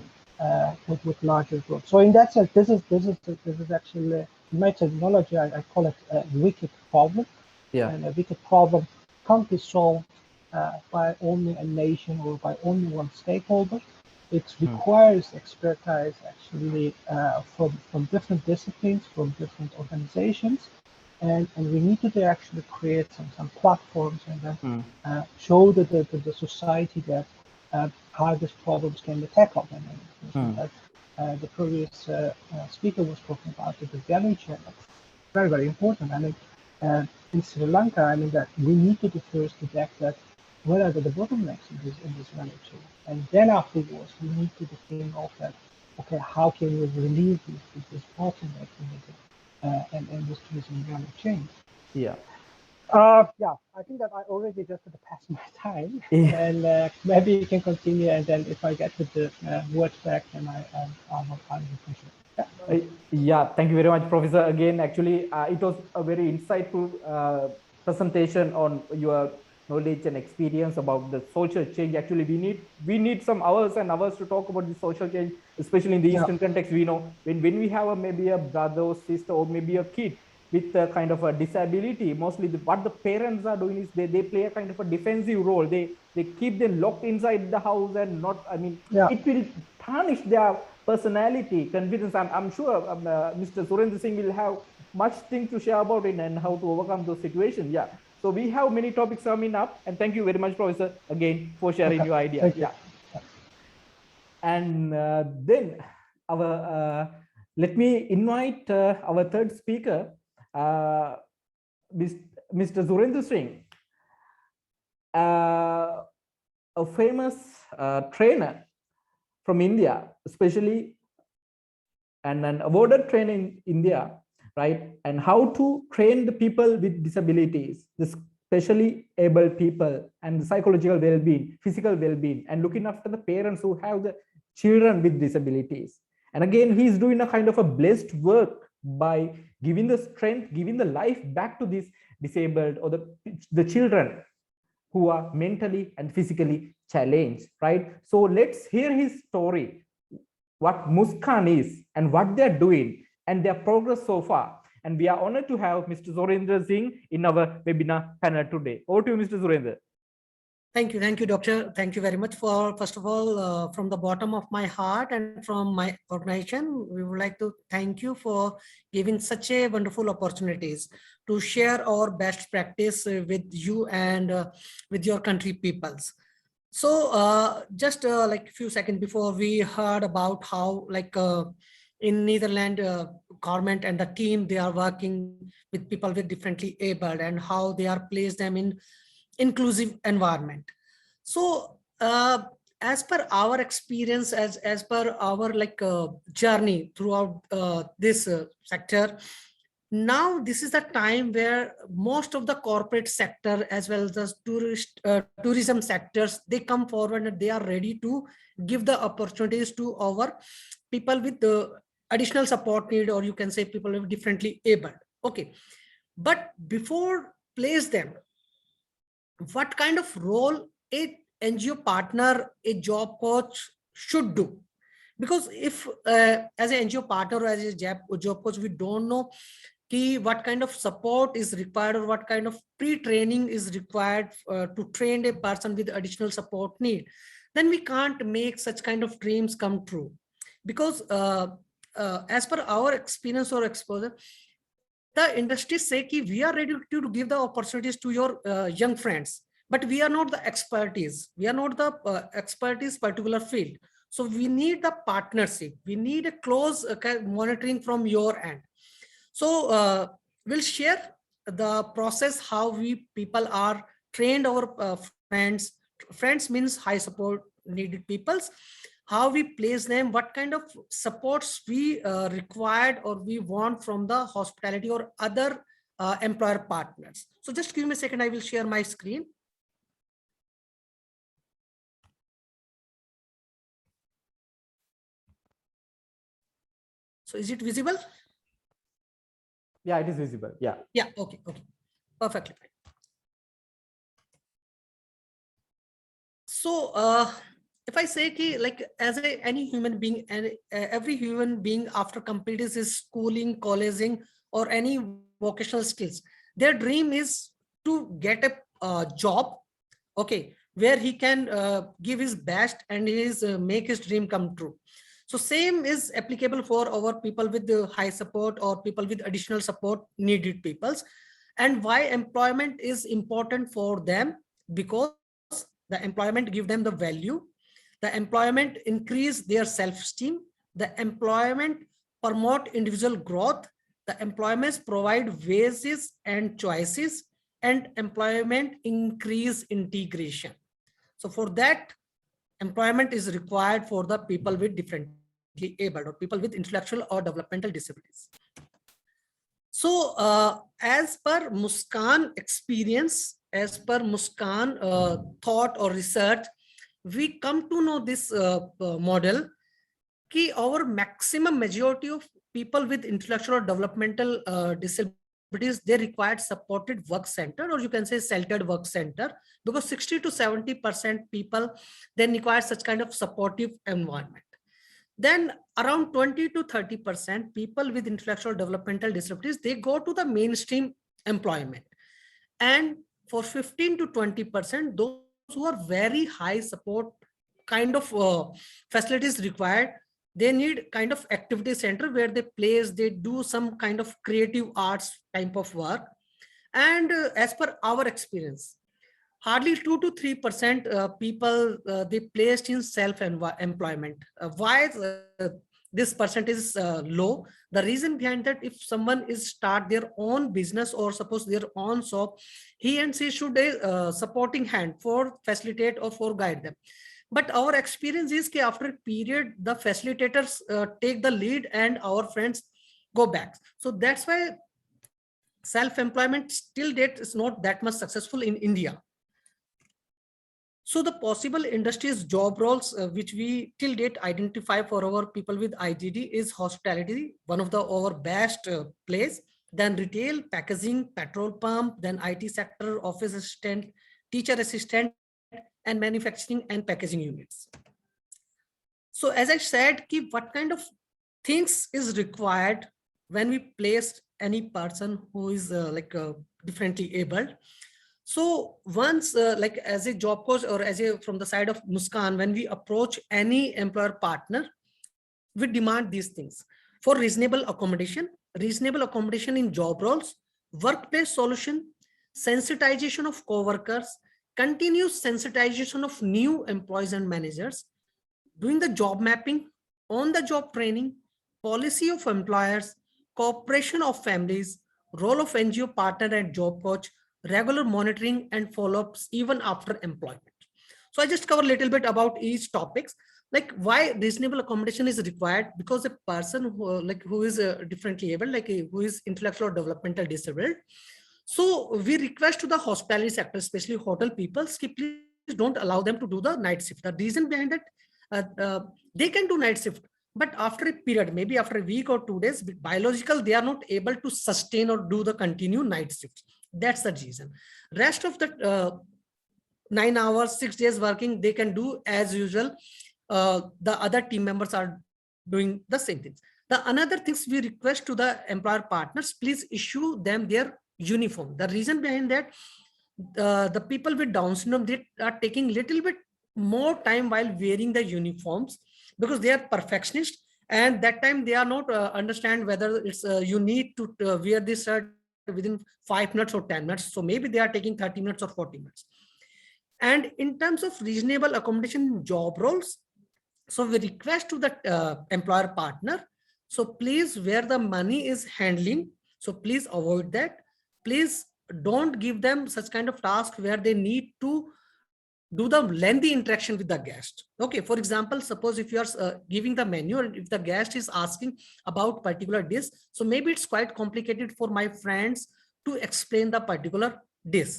with larger groups. So in that sense, this is actually in my terminology, I call it a wicked problem. Yeah. And a wicked problem can't be solved by only a nation or by only one stakeholder. It requires expertise actually from different disciplines, from different organizations, and we need to actually create some platforms and then show the society that how these problems can be tackled. And the previous speaker was talking about the value chain. That's very, very important. I mean, in Sri Lanka, I mean that we need to first detect that what are the bottlenecks in this value chain, and then afterwards we need to think of that. Okay, how can we relieve this bottleneck and this tourism value chain? Yeah. Yeah, I think that I already just passed my time, and maybe you can continue, and then if I get to the word back, then I'll appreciate it. Yeah, thank you very much, Professor. Again, actually, it was a very insightful presentation on your knowledge and experience about the social change. Actually, we need some hours and hours to talk about the social change, especially in the Eastern context. We know when we have maybe a brother or sister or maybe a kid with a kind of a disability, mostly what the parents are doing is they play a kind of a defensive role. They keep them locked inside the house and not, I mean, it will tarnish their personality, confidence. I'm sure Mr. Surendra Singh will have much things to share about it and how to overcome those situations. Yeah. So we have many topics coming up, and thank you very much, Professor, again for sharing your idea. Thank you. Yeah. And then let me invite our third speaker, Mr. Surendra Singh, a famous trainer from India, especially, and an awarded trainer in India, right? And how to train the people with disabilities, the specially able people, and psychological well-being, physical well-being, and looking after the parents who have the children with disabilities. And again, he's doing a kind of a blessed work by giving the strength, giving the life back to these disabled or the children who are mentally and physically challenged, right? So let's hear his story, what Muskan is and what they're doing and their progress so far. And we are honored to have Mr. Surendra Singh in our webinar panel today. Over to you, Mr. Surendra. Thank you, Doctor. Thank you very much for, first of all, from the bottom of my heart and from my organization, we would like to thank you for giving such a wonderful opportunities to share our best practice with you and with your country peoples. So just like a few seconds before, we heard about how in Netherlands, government and the team, they are working with people with differently abled and how they are placed them in inclusive environment. So as per our experience, as per our journey throughout this sector, now this is the time where most of the corporate sector as well as the tourism sectors, they come forward and they are ready to give the opportunities to our people with the additional support need, or you can say people with differently abled. Okay, but before place them, what kind of role a NGO partner, a job coach should do? Because if as an NGO partner or as a job coach, we don't know what kind of support is required or what kind of pre-training is required to train a person with additional support need, then we can't make such kind of dreams come true. Because as per our experience or exposure, the industry say ki we are ready to give the opportunities to your young friends, but we are not the expertise. We are not the expertise particular field. So we need the partnership. We need a close monitoring from your end. So we'll share the process how we people are trained our friends. Friends means high support needed peoples. How we place them, what kind of supports we required or we want from the hospitality or other employer partners. So just give me a second, I will share my screen. So is it visible? Yeah, it is visible. Yeah. Yeah, okay, perfectly fine. So if I say ki, like as any human being, and every human being after completing his schooling, colleging, or any vocational skills, their dream is to get a job, okay, where he can give his best and make his dream come true. So same is applicable for our people with the high support or people with additional support needed peoples. And why employment is important for them? Because the employment give them the value, the employment increase their self-esteem, the employment promote individual growth, the employments provide wages and choices, and employment increase integration. So for that, employment is required for the people with differently abled or people with intellectual or developmental disabilities. So as per Muskan experience, as per Muskan thought or research, we come to know this model ki our maximum majority of people with intellectual or developmental disabilities, they required supported work center, or you can say sheltered work center, because 60 to 70% people then require such kind of supportive environment. Then around 20 to 30% people with intellectual developmental disabilities, they go to the mainstream employment. And for 15 to 20%, those who are very high support kind of facilities required, they need kind of activity center where they place, they do some kind of creative arts type of work. And as per our experience, hardly 2 to 3% people they placed in self-employment. Why this percentage is low? The reason behind that, if someone is start their own business or suppose their own shop, he and she should a supporting hand for facilitate or for guide them. But our experience is that after a period, the facilitators take the lead and our friends go back. So that's why self-employment still date is not that much successful in India. So the possible industries job roles which we till date identify for our people with IGD is hospitality, one of the our best place, then retail, packaging, petrol pump, then IT sector, office assistant, teacher assistant, and manufacturing and packaging units. So as I said, what kind of things is required when we place any person who is differently abled. So once like as a job coach or as a from the side of Muskan, when we approach any employer partner, we demand these things for reasonable accommodation in job roles, workplace solution, sensitization of co-workers, continuous sensitization of new employees and managers, doing the job mapping, on the job training, policy of employers, cooperation of families, role of NGO partner and job coach, regular monitoring and follow-ups even after employment. So I just cover a little bit about each topics, like why reasonable accommodation is required, because a person who is differently able, who is intellectual or developmental disabled. So we request to the hospitality sector, especially hotel people, please don't allow them to do the night shift. The reason behind that, they can do night shift, but after a period, maybe after a week or 2 days, biological, they are not able to sustain or do the continue night shifts. That's the reason. Rest of the 9 hours, 6 days working, they can do as usual. The other team members are doing the same things. The another things we request to the employer partners, please issue them their uniform. The reason behind that, the people with Down syndrome, they are taking little bit more time while wearing the uniforms because they are perfectionist, and that time they are not understand whether it's you need to wear this shirt within 5 minutes or 10 minutes. So maybe they are taking 30 minutes or 40 minutes. And in terms of reasonable accommodation job roles, so we request to the employer partner, so please, where the money is handling, so please avoid that. Please don't give them such kind of task where they need to do the lengthy interaction with the guest. Okay, for example, suppose if you are giving the menu and if the guest is asking about particular dish, so maybe it's quite complicated for my friends to explain the particular dish.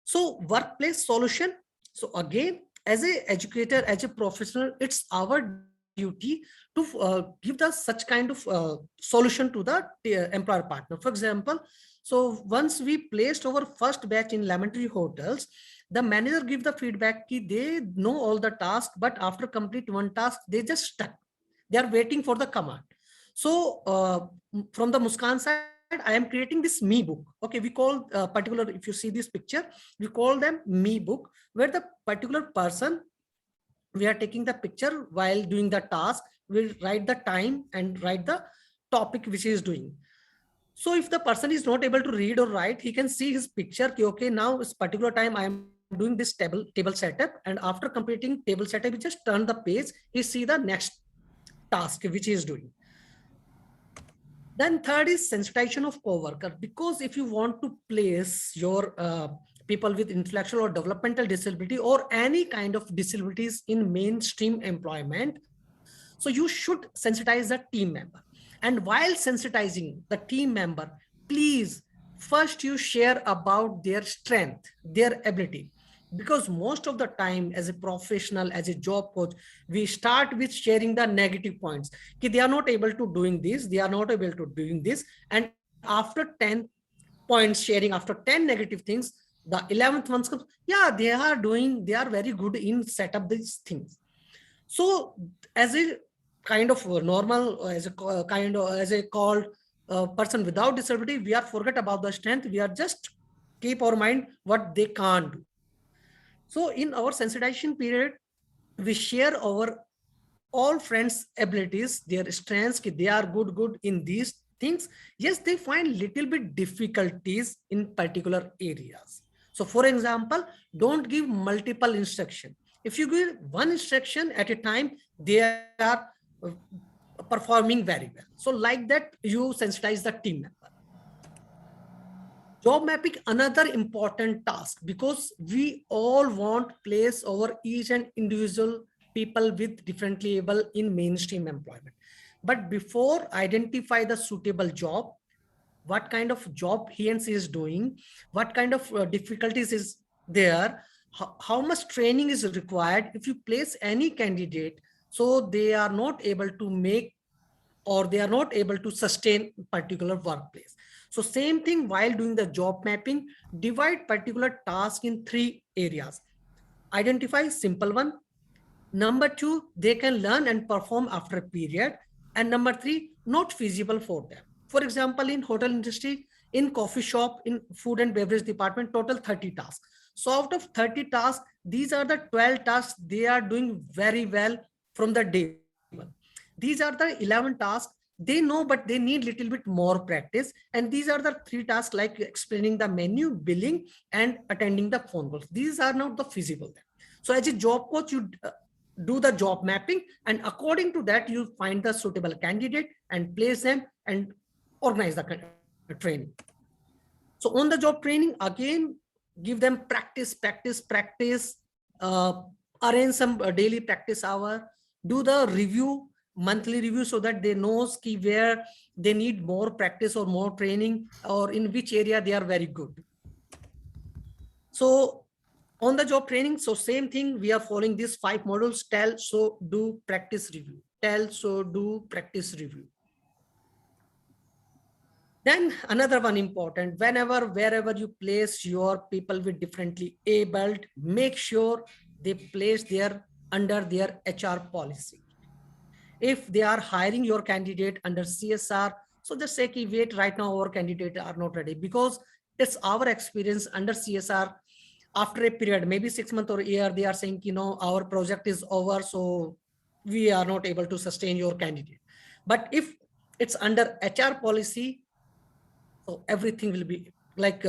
So workplace solution. So again, as a educator, as a professional, it's our duty to give the such kind of solution to the employer partner. For example, so once we placed our first batch in Lemon Tree Hotels, the manager give the feedback that they know all the tasks, but after complete one task, they just stuck. They are waiting for the command. So from the Muskan side, I am creating this me book. Okay, we call particular, if you see this picture, we call them me book, where the particular person, we are taking the picture while doing the task, we'll write the time and write the topic which he is doing. So if the person is not able to read or write, he can see his picture. Okay, now this particular time I am doing this table setup, and after completing table setup, he just turn the page, he see the next task which he is doing. Then third is sensitization of co-worker, because if you want to place your people with intellectual or developmental disability or any kind of disabilities in mainstream employment, so you should sensitize the team member. And while sensitizing the team member, please first you share about their strength, their ability. Because most of the time as a professional, as a job coach, we start with sharing the negative points. They are not able to doing this, they are not able to doing this. And after 10 points sharing, after 10 negative things, the 11th one comes, yeah, they are very good in set up these things. So as a kind of normal, as a called person without disability, we are forget about the strength. We are just keep our mind what they can't do. So in our sensitization period, we share our all friends' abilities, their strengths, they are good in these things. Yes, they find little bit difficulties in particular areas. So for example, don't give multiple instruction. If you give one instruction at a time, they are performing very well. So like that, you sensitize the team member. Job mapping, another important task, because we all want place over each and individual people with differently able in mainstream employment. But before identify the suitable job, what kind of job he and she is doing, what kind of difficulties is there, how much training is required if you place any candidate, so they are not able to make or they are not able to sustain particular workplace. So same thing while doing the job mapping, divide particular task in 3 areas. Identify simple one. Number 2, they can learn and perform after a period. And number 3, not feasible for them. For example, in hotel industry, in coffee shop, in food and beverage department, total 30 tasks. So out of 30 tasks, these are the 12 tasks they are doing very well from the day one. These are the 11 tasks they know, but they need little bit more practice. And these are the 3 tasks like explaining the menu, billing, and attending the phone calls. These are not the feasible. So as a job coach, you do the job mapping, and according to that, you find the suitable candidate and place them and organize the training. So on the job training, again, give them practice, arrange some daily practice hour, do the review, monthly review, so that they know where they need more practice or more training, or in which area they are very good. So on the job training, so same thing, we are following these 5 modules: tell, show, do, practice, review. Tell, show, do, practice, review. Then another one important, wherever you place your people with differently abled, make sure they place under their HR policy. If they are hiring your candidate under CSR, so just say, wait, right now our candidate are not ready, because it's our experience under CSR. After a period, maybe 6 months or a year, they are saying, our project is over, so we are not able to sustain your candidate. But if it's under HR policy, so everything will be like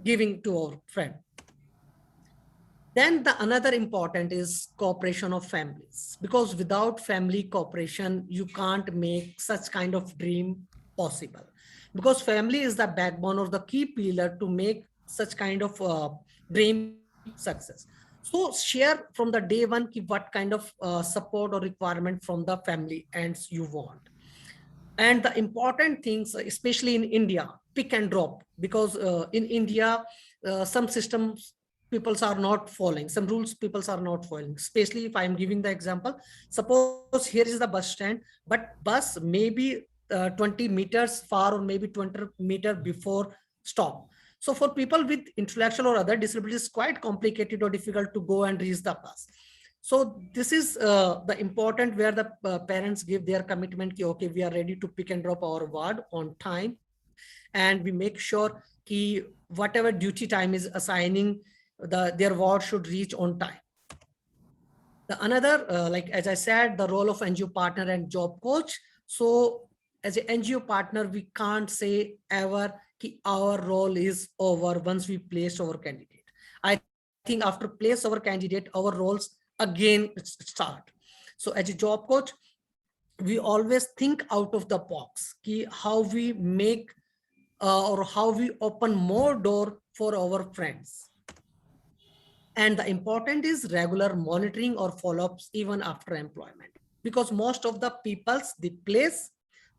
giving to our friend. Then the another important is cooperation of families, because without family cooperation, you can't make such kind of dream possible, because family is the backbone or the key pillar to make such kind of dream success. So share from the day one what kind of support or requirement from the family ends you want. And the important things, especially in India, pick and drop, because in India, some systems peoples are not following, some rules peoples are not following. Especially if I'm giving the example, suppose here is the bus stand, but bus maybe 20 meters far or maybe 20 meters before stop. So for people with intellectual or other disabilities, quite complicated or difficult to go and reach the bus. So this is the important where the parents give their commitment, okay, we are ready to pick and drop our ward on time, and we make sure whatever duty time is assigning, their ward should reach on time. The another, like as I said, the role of NGO partner and job coach. So as an NGO partner, we can't say ever our role is over once we place our candidate. I think after place our candidate, our roles again start. So as a job coach, we always think out of the box, how we make or how we open more door for our friends. And the important is regular monitoring or follow-ups even after employment, because most of the people's the place,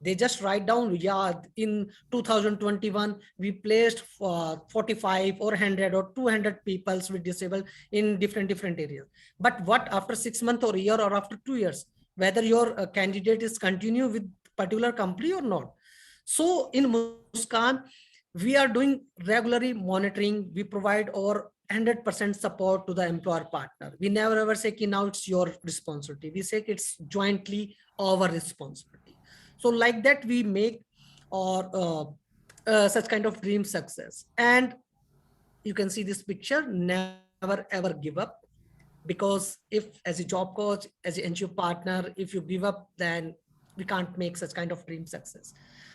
they just write down, yeah, in 2021 we placed 45 or 100 or 200 people with disabled in different areas. But what after 6 months or a year or after 2 years, whether your candidate is continue with particular company or not. So in Muskan, we are doing regularly monitoring. We provide over 100% support to the employer partner. We never ever say now it's your responsibility. We say it's jointly our responsibility. So like that we make or such kind of dream success. And you can see this picture, never ever give up, because if as a job coach, as an NGO partner, if you give up, then we can't make such kind of dream success.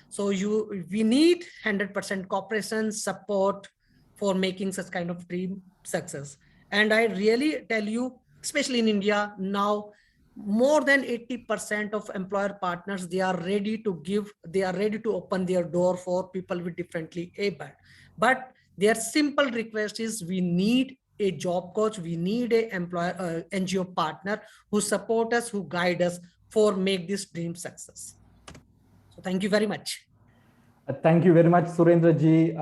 So we need 100% cooperation support for making such kind of dream success. And I really tell you, especially in India now, more than 80% of employer partners, they are ready to open their door for people with differently able. But their simple request is, we need a job coach, we need a employer NGO partner who support us, who guide us for make this dream success. So thank you very much. Thank you very much, Surendra ji,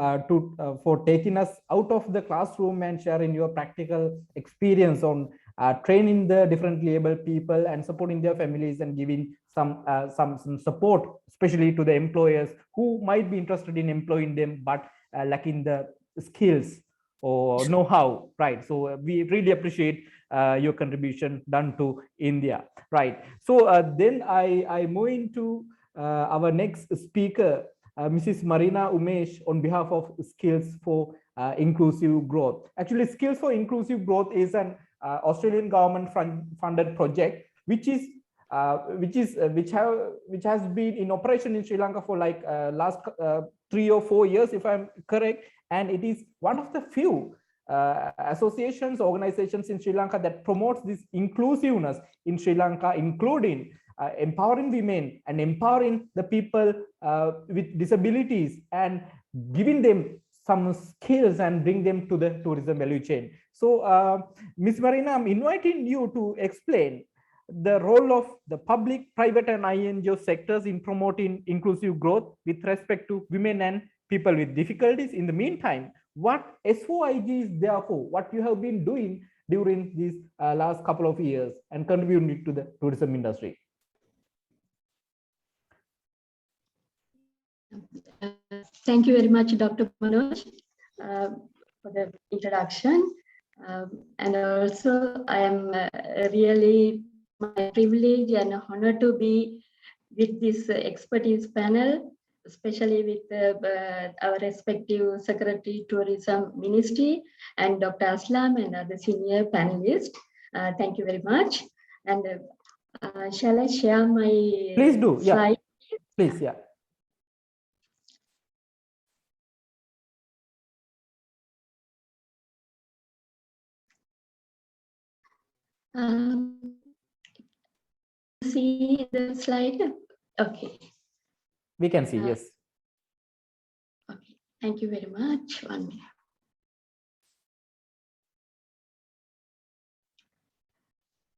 for taking us out of the classroom and sharing your practical experience on training the differently able people and supporting their families and giving some support, especially to the employers who might be interested in employing them but lacking the skills or know-how, right? So we really appreciate your contribution done to India, right? So then I move into our next speaker, Mrs. Marina Umesh, on behalf of Skills for Inclusive Growth. Actually, Skills for Inclusive Growth is an Australian government funded project which has been in operation in Sri Lanka for like last 3 or 4 years, if I'm correct, and it is one of the few associations, organizations in Sri Lanka that promotes this inclusiveness in Sri Lanka, including empowering women and empowering the people with disabilities and giving them some skills and bring them to the tourism value chain. So Ms. Marina, I'm inviting you to explain the role of the public, private and INGO sectors in promoting inclusive growth with respect to women and people with difficulties. In the meantime, what SOIG is there for, what you have been doing during these last couple of years and contributing to the tourism industry. Thank you very much, Dr. Manoj, for the introduction. And also, I am really my privilege and honor to be with this expertise panel, especially with our respective Secretary Tourism Ministry and Dr. Aslam and other senior panelists. Thank you very much. And shall I share my Please do, slide? Yeah. Please, yeah. See the slide? Okay. We can see, yes. Okay, thank you very much. 1 minute.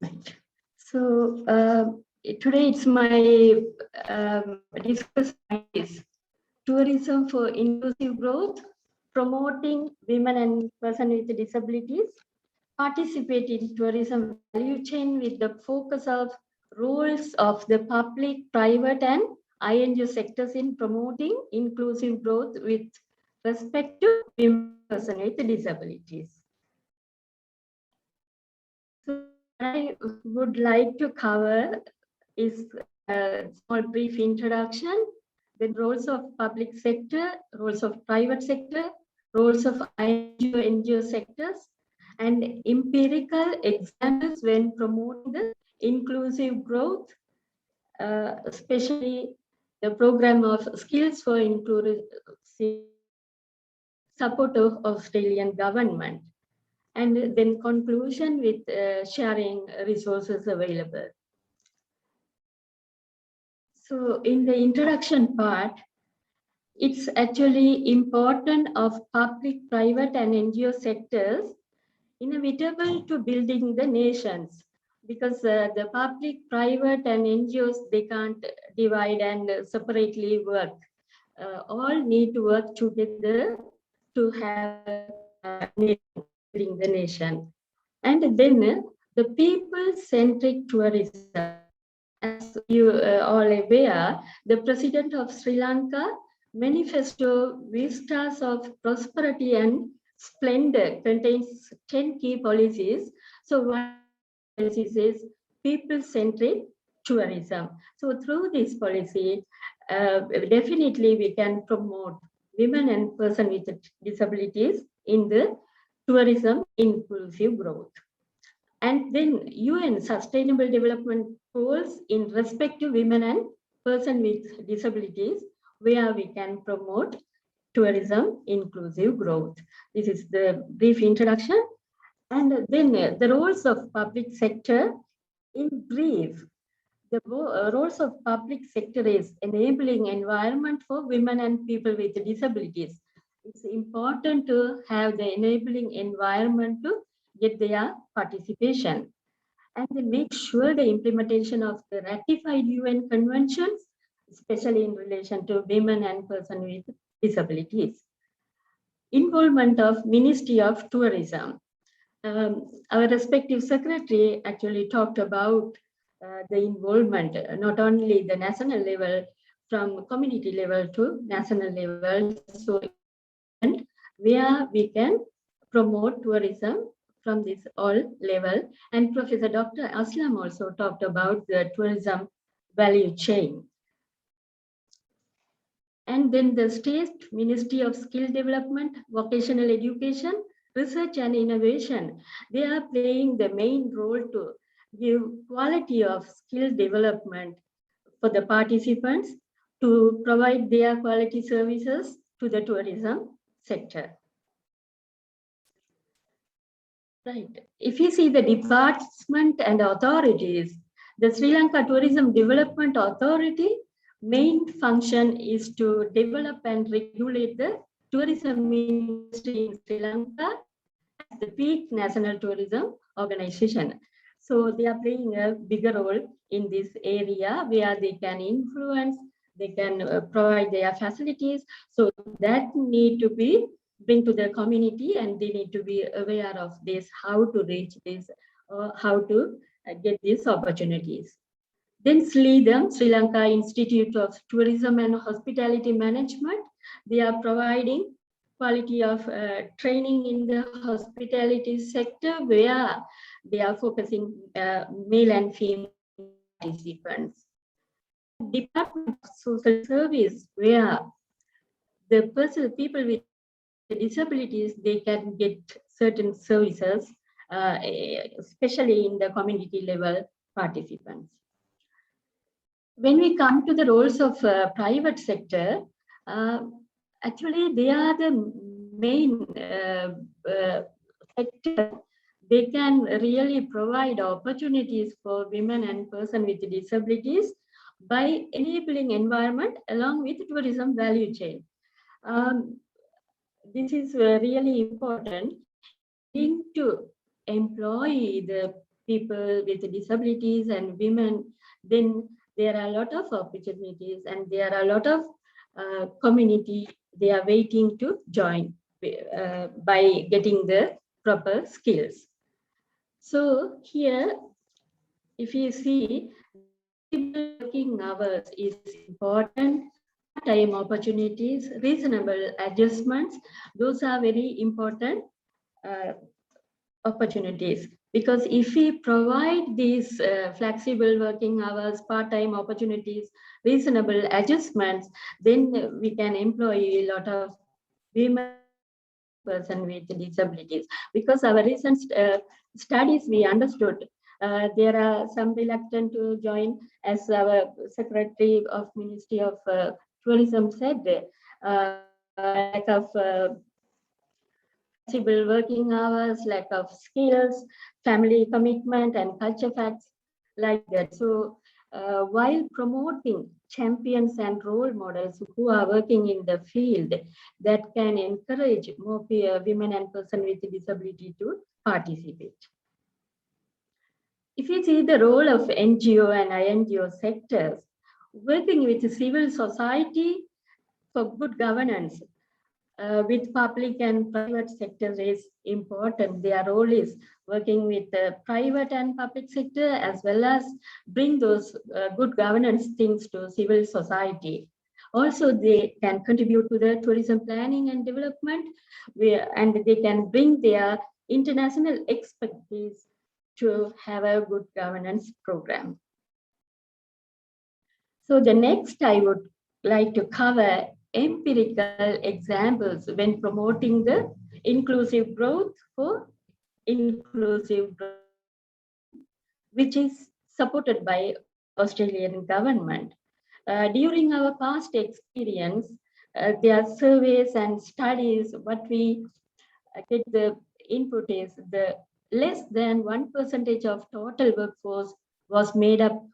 Right. So today it's my discussion is tourism for inclusive growth, promoting women and persons with disabilities, participate in tourism value chain with the focus of roles of the public, private and INGO sectors in promoting inclusive growth with respect to women and persons with disabilities. So I would like to cover is a small brief introduction, the roles of public sector, roles of private sector, roles of INGO, NGO sectors, and empirical examples when promoting the inclusive growth, especially the program of Skills for Inclusive support of Australian government. And then conclusion with sharing resources available. So in the introduction part, it's actually important of public, private and NGO sectors inevitable to building the nations, because the public, private and NGOs, they can't divide and separately work. All need to work together to have building the nation. And then the people-centric tourism. As you all aware, the President of Sri Lanka Manifesto Vistas of Prosperity and Splendor contains 10 key policies. So one policy is people-centric tourism. So through this policy, definitely we can promote women and persons with disabilities in the tourism inclusive growth. And then UN Sustainable Development Goals in respect to women and persons with disabilities, where we can promote tourism inclusive growth. This is the brief introduction. And then the roles of public sector in brief. The roles of public sector is enabling environment for women and people with disabilities. It's important to have the enabling environment to get their participation, and they make sure the implementation of the ratified UN conventions, especially in relation to women and persons with disabilities. Involvement of Ministry of Tourism. Our respective secretary actually talked about the involvement, not only the national level, from community level to national level. So important where we can promote tourism from this all level. And Professor Dr. Aslam also talked about the tourism value chain. And then the State Ministry of Skill Development, Vocational Education, Research and Innovation, they are playing the main role to give quality of skill development for the participants to provide their quality services to the tourism sector. Right. If you see the department and authorities, the Sri Lanka Tourism Development Authority main function is to develop and regulate the tourism industry in Sri Lanka as the peak national tourism organization. So they are playing a bigger role in this area where they can influence, they can provide their facilities. So that need to be bring to the community, and they need to be aware of this, how to reach this, or how to get these opportunities. Then SLEDM, Sri Lanka Institute of Tourism and Hospitality Management, they are providing quality of training in the hospitality sector where they are focusing male and female participants. Department of Social Service, where the people with disabilities, they can get certain services, especially in the community level participants. When we come to the roles of private sector, actually they are the main sector. They can really provide opportunities for women and persons with disabilities by enabling environment along with tourism value chain. This is really important. Needing to employ the people with disabilities and women, then there are a lot of opportunities and there are a lot of community they are waiting to join by getting the proper skills. So here, if you see, working hours is important, time opportunities, reasonable adjustments, those are very important opportunities, because if we provide these flexible working hours, part-time opportunities, reasonable adjustments, then we can employ a lot of women person with disabilities. Because our recent studies, we understood there are some reluctant to join, as our Secretary of Ministry of Tourism said, lack of flexible working hours, lack of skills, family commitment, and culture facts like that. So while promoting champions and role models who are working in the field that can encourage more women and persons with disability to participate. If you see the role of NGO and INGO sectors, working with civil society for good governance, with public and private sectors is important. Their role is working with the private and public sector, as well as bring those good governance things to civil society. Also, they can contribute to the tourism planning and development, and they can bring their international expertise to have a good governance program. So the next I would like to cover empirical examples when promoting the inclusive growth for inclusive growth, which is supported by Australian government. During our past experience, there are surveys and studies, what we get the input is the less than 1% of total workforce was made up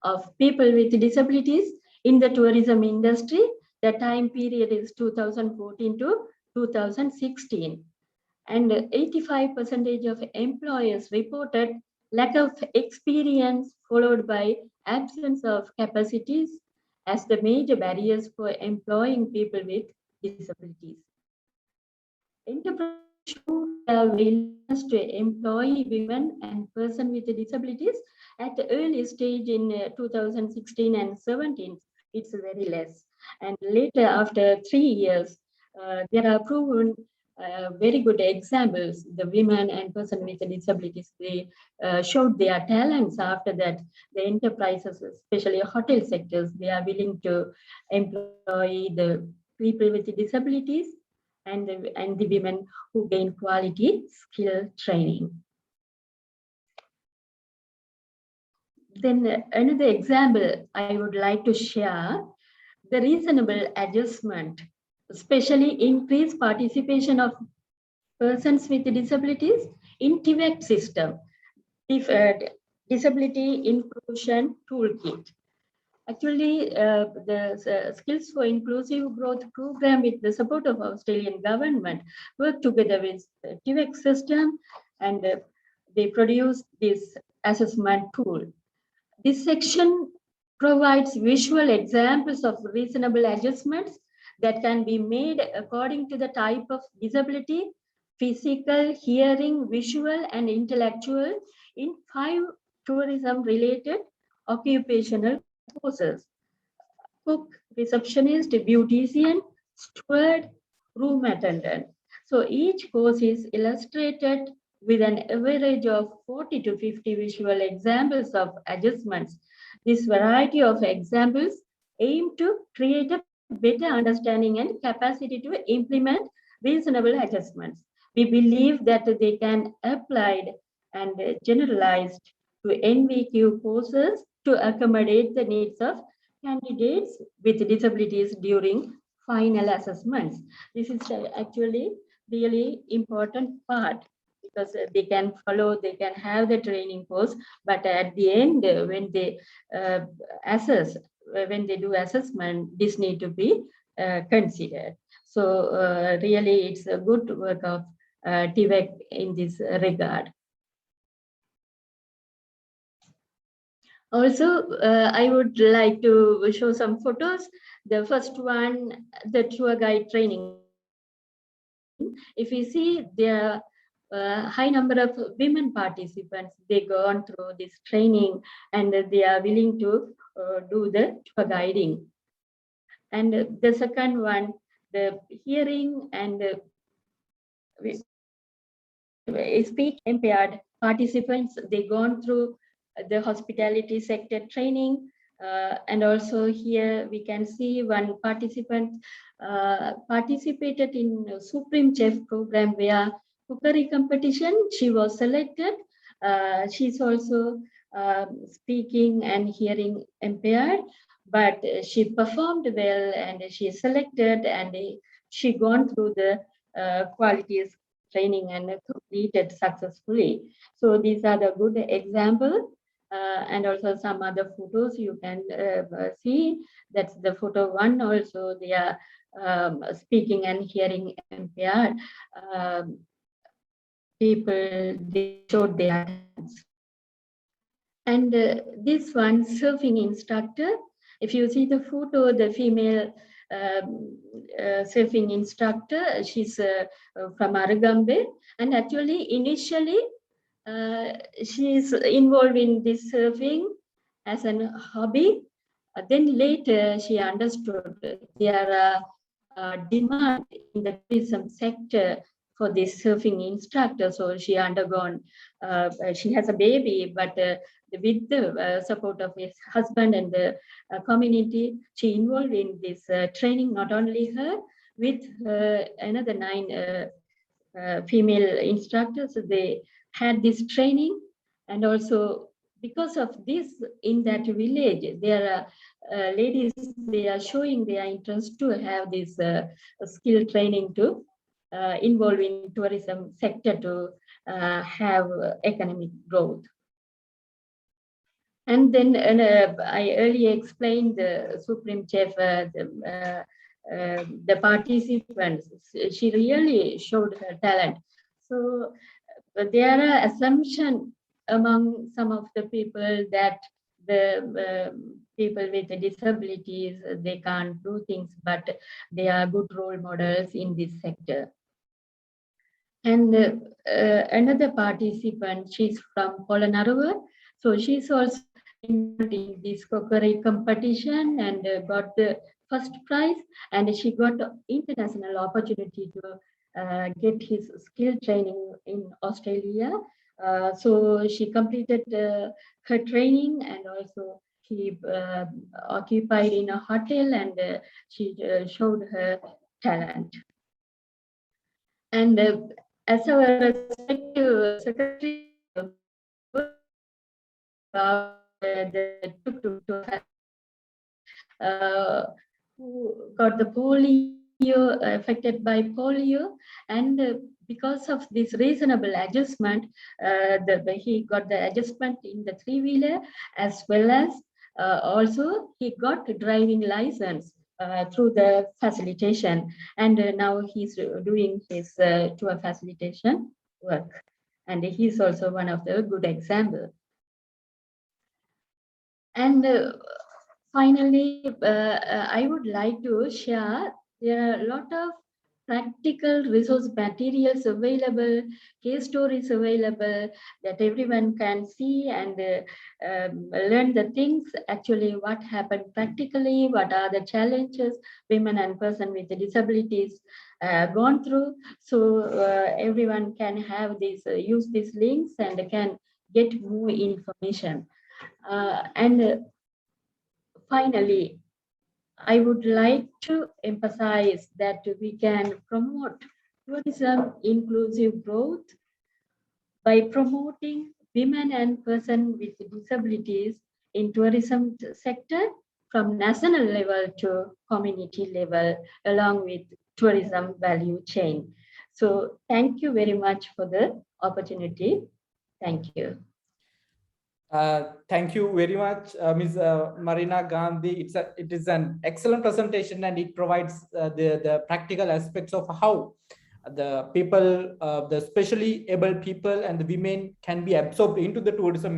of people with disabilities in the tourism industry. The time period is 2014 to 2016. And 85% of employers reported lack of experience, followed by absence of capacities as the major barriers for employing people with disabilities. Enterprises show their willingness to employ women and persons with disabilities at the early stage in 2016 and 17. It's very less. And later, after 3 years, there are proven very good examples. The women and persons with disabilities, they showed their talents. After that, the enterprises, especially hotel sectors, they are willing to employ the people with disabilities and the women who gain quality skill training. Then another example I would like to share, the reasonable adjustment, especially increased participation of persons with disabilities in TVEC system, Disability Inclusion Toolkit. Actually, the Skills for Inclusive Growth program, with the support of Australian government, work together with the TVEC system, and they produce this assessment tool. This section provides visual examples of reasonable adjustments that can be made according to the type of disability, physical, hearing, visual, and intellectual, in 5 tourism-related occupational courses: cook, receptionist, beautician, steward, room attendant. So each course is illustrated with an average of 40 to 50 visual examples of adjustments. This variety of examples aim to create a better understanding and capacity to implement reasonable adjustments. We believe that they can applied and generalized to NVQ courses to accommodate the needs of candidates with disabilities during final assessments. This is actually really important part, because they can follow, they can have the training course, but at the end, when they assess, when they do assessment, this need to be considered. So really, it's a good work of TVEC in this regard. Also, I would like to show some photos. The first one, the tour guide training. If you see, there are high number of women participants. They gone through this training and they are willing to do the tour guiding. And the second one, the hearing and speech impaired participants, they gone through the hospitality sector training. And also here we can see one participant participated in a Supreme Chef program where cookery competition, she was selected. She's also speaking and hearing impaired, but she performed well and she is selected, and she gone through the qualities training and completed successfully. So these are the good examples. And also some other photos you can see. That's the photo one. Also, they are speaking and hearing impaired people. They showed their talents. And this one, surfing instructor. If you see the photo, the female surfing instructor, she's from Aragambe, and actually initially she is involved in this surfing as a hobby. Then later she understood there are demand in the tourism sector for this surfing instructor. So she undergone, she has a baby, but with the support of his husband and the community, she involved in this training, not only her, with another 9 female instructors. They had this training, and also because of this, in that village, there are ladies, they are showing their interest to have this skill training to involve in tourism sector to have economic growth. And then I earlier explained the Supreme Chef, the participants. She really showed her talent. So there are assumptions among some of the people that the people with disabilities, they can't do things, but they are good role models in this sector. And another participant, she's from Polonnaruwa. So she's also involved in this cookery competition and got the first prize. And she got international opportunity to get his skill training in Australia. So she completed her training, and also she occupied in a hotel, and she showed her talent. And as our respective secretary about the who got the polio, affected by polio, and because of this reasonable adjustment, he got the adjustment in the three-wheeler, as well as also he got a driving license through the facilitation, and now he's doing his tour facilitation work, and he's also one of the good examples. And finally, I would like to share, there are a lot of practical resource materials available, case stories available that everyone can see and learn the things, actually what happened practically, what are the challenges women and person with disabilities gone through. So everyone can have this, use these links and can get more information. And finally, I would like to emphasize that we can promote tourism inclusive growth by promoting women and persons with disabilities in tourism sector from national level to community level, along with tourism value chain. So thank you very much for the opportunity. Thank you. Thank you very much, Ms. Marina Gandhi. It is an excellent presentation, and it provides the practical aspects of how the people, the specially able people and the women can be absorbed into the tourism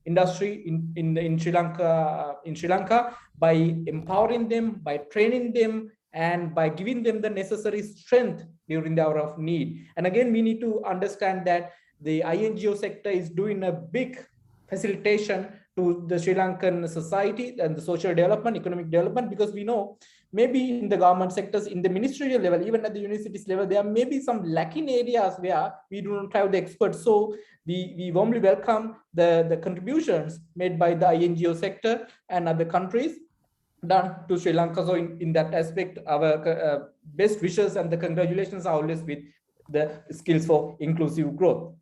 industry in Sri Lanka by empowering them, by training them, and by giving them the necessary strength during the hour of need. And again, we need to understand that the INGO sector is doing a big facilitation to the Sri Lankan society and the social development, economic development, because we know maybe in the government sectors, in the ministerial level, even at the universities level, there may be some lacking areas where we do not have the experts. So we warmly welcome the contributions made by the INGO sector and other countries done to Sri Lanka. So in that aspect, our best wishes and the congratulations are always with the skills for inclusive growth.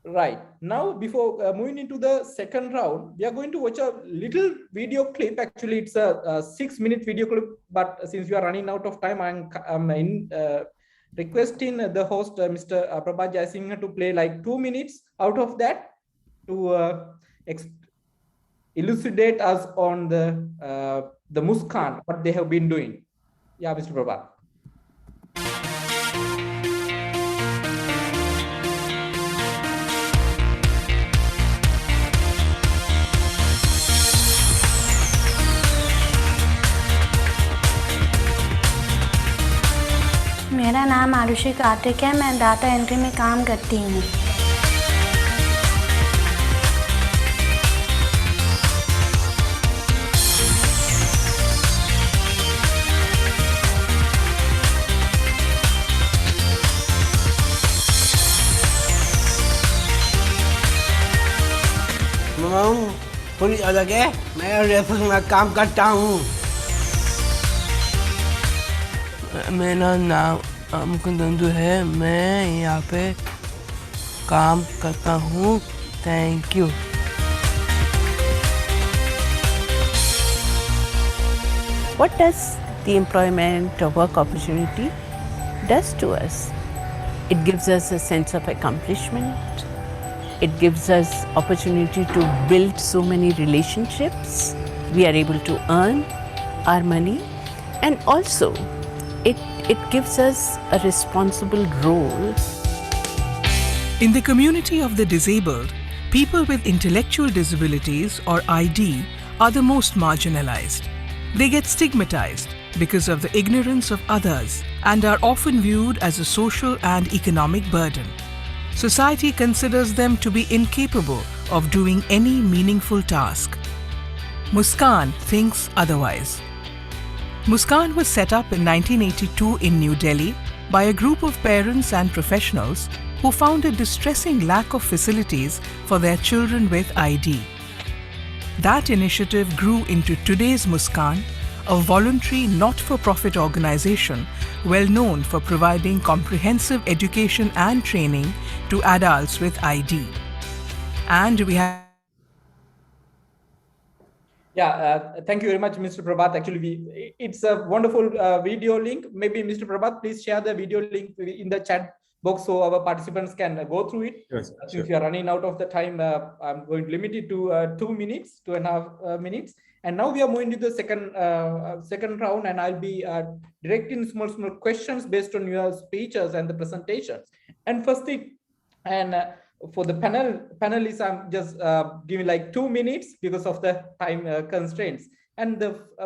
Right now, before moving into the second round, we are going to watch a little video clip. Actually, it's a 6-minute video clip, but since we are running out of time, I'm requesting the host, Mr. Prabha Jayasinghe, to play like 2 minutes out of that to elucidate us on the Muskan, what they have been doing. Yeah, Mr. Prabha. मेरा नाम आरुषि कार्तिक है। मैं data entry में काम करती हूँ। Police अलग है, मैं रेफर में काम करता हूँ। मेरा नाम मुकुंद नंदू है, मैं यहाँ पे काम करता हूँ। Thank you. What does the employment or work opportunity does to us? It gives us a sense of accomplishment. It gives us opportunity to build so many relationships. We are able to earn our money, and also it gives us a responsible role. In the community of the disabled, People with intellectual disabilities, or ID, are the most marginalized. They get stigmatized because of the ignorance of others and are often viewed as a social and economic burden. Society considers them to be incapable of doing any meaningful task. Muskan thinks otherwise. Muskan was set up in 1982 in New Delhi by a group of parents and professionals who found a distressing lack of facilities for their children with ID. That initiative grew into today's Muskan, a voluntary not-for-profit organization well known for providing comprehensive education and training to adults with ID. And we have thank you very much, Mr. Prabhat. Actually, it's a wonderful video link. Maybe Mr. Prabhat, please share the video link in the chat box so our participants can go through it. Yes, If you are running out of the time, I'm going to limit it to 2 minutes, 2.5 minutes. And now we are moving to the second round, and I'll be directing small questions based on your speeches and the presentations. And first thing, and for the panelists, I'm just giving like 2 minutes because of the time constraints. And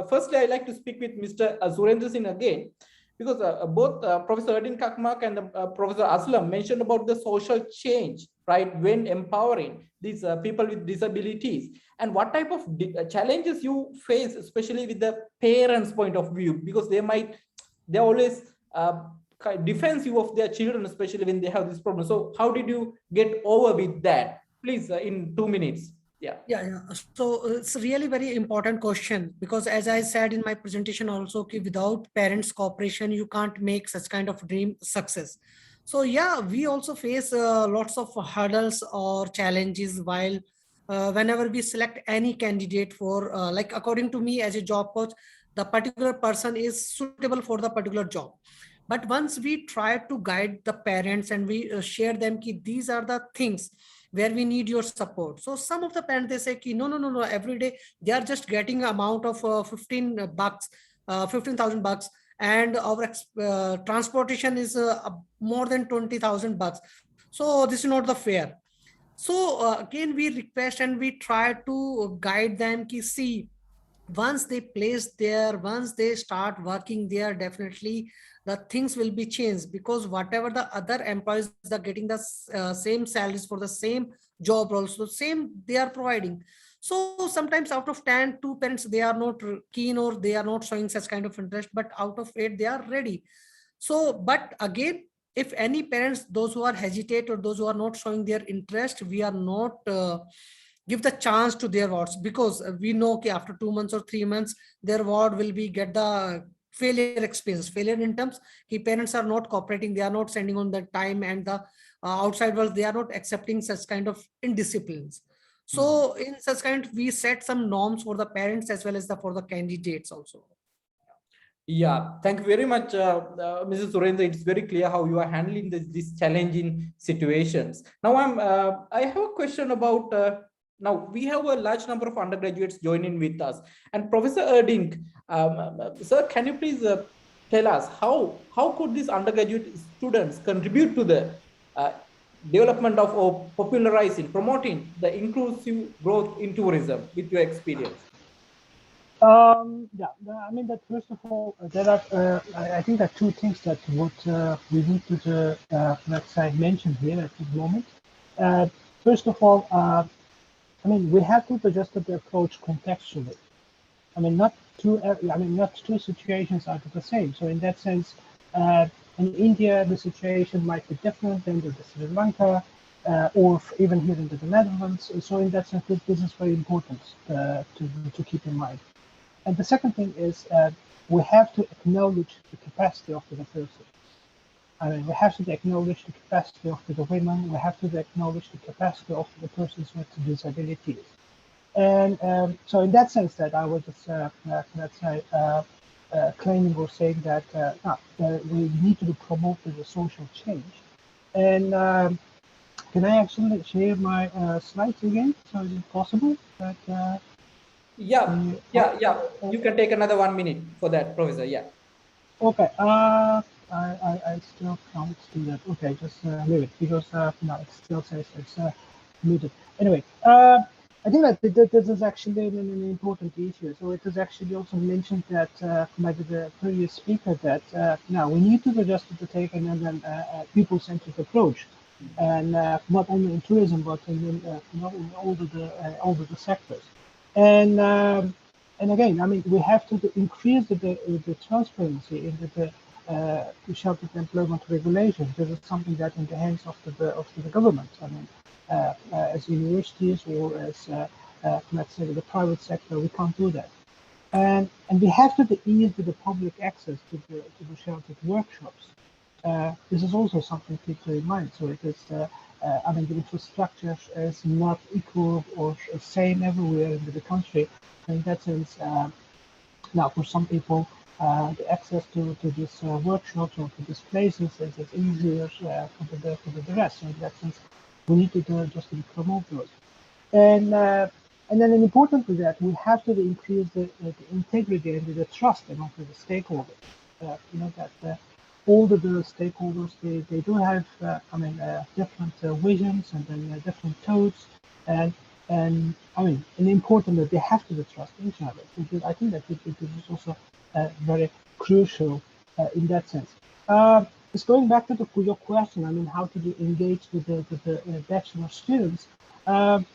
firstly, I'd like to speak with Mr. Surendra Singh again, because both Professor Erdin Kakmak and Professor Aslam mentioned about the social change, right, when empowering these people with disabilities, and what type of challenges you face, especially with the parents' point of view, because they're always defensive of their children, especially when they have this problem. So how did you get over with that? Please, in 2 minutes. Yeah. So it's a really very important question, because as I said in my presentation also, without parents' cooperation, you can't make such kind of dream success. So yeah, we also face lots of hurdles or challenges while whenever we select any candidate for, like according to me as a job coach, the particular person is suitable for the particular job. But once we try to guide the parents and we share them ki these are the things where we need your support. So some of the parents, they say ki, no, every day they are just getting amount of 15 bucks, 15,000 bucks, and our transportation is more than 20,000 bucks. So this is not the fair. So again, we request and we try to guide them ki see, once they place there, once they start working there, definitely the things will be changed, because whatever the other employees are getting the same salaries for the same job also, same they are providing. So sometimes out of 10, 2 parents, they are not keen or they are not showing such kind of interest, but out of 8, they are ready. So, but again, if any parents, those who are hesitate or those who are not showing their interest, we are not give the chance to their wards, because we know okay, after 2 months or 3 months, their ward will be get the failure experience. Failure in terms, parents are not cooperating, they are not sending on the time, and the outside world, they are not accepting such kind of indisciplines. So in such kind, we set some norms for the parents as well as for the candidates also. Yeah, thank you very much, Mrs. Surendra. It's very clear how you are handling these challenging situations. Now, I have a question about. Now we have a large number of undergraduates joining with us, and Professor Erding, sir, can you please tell us how could these undergraduate students contribute to the development of or popularizing, promoting the inclusive growth in tourism with your experience? Yeah, I mean that first of all, there are I think there are two things that what we need to let's say mention here at this moment. First of all, I mean we have to adjust the approach contextually. I mean not two situations are the same. So in that sense, in India the situation might be different than the Sri Lanka. Or even here in the Netherlands. So in that sense, this is very important to keep in mind. And the second thing is we have to acknowledge the capacity of the person. I mean, we have to acknowledge the capacity of the women. We have to acknowledge the capacity of the persons with disabilities. And so in that sense that I was just, let's say, claiming or saying that we need to promote the social change. And can I actually share my slides again? So is it possible that... Yeah. You can take another 1 minute for that, Professor. Yeah. Okay. I still can't do that. Okay, just leave it because no, it still says it's muted. Anyway, I think that this is actually an important issue. So it is actually also mentioned that by the previous speaker that now we need to take another people-centric approach, and not only in tourism but in in all the sectors. And again, I mean, we have to increase the transparency in the sheltered employment regulations. This is something that in the hands of the government. I mean, as universities or as let's say the private sector, we can't do that. And we have to ease the public access to the sheltered workshops. This is also something to keep in mind. So it is, I mean, the infrastructure is not equal or same everywhere in the country. In that sense, now for some people, the access to these workshops or to these places is easier for the rest. So in that sense, we need to just to promote those. And then important to that, we have to increase the integrity and the trust among the stakeholders. You know that all the stakeholders they do have I mean different visions and then different thoughts, and I mean and important that they have to trust each other. Because I think that it is also very crucial in that sense. Just going back to your question, I mean, how to engage with the bachelor students. I'm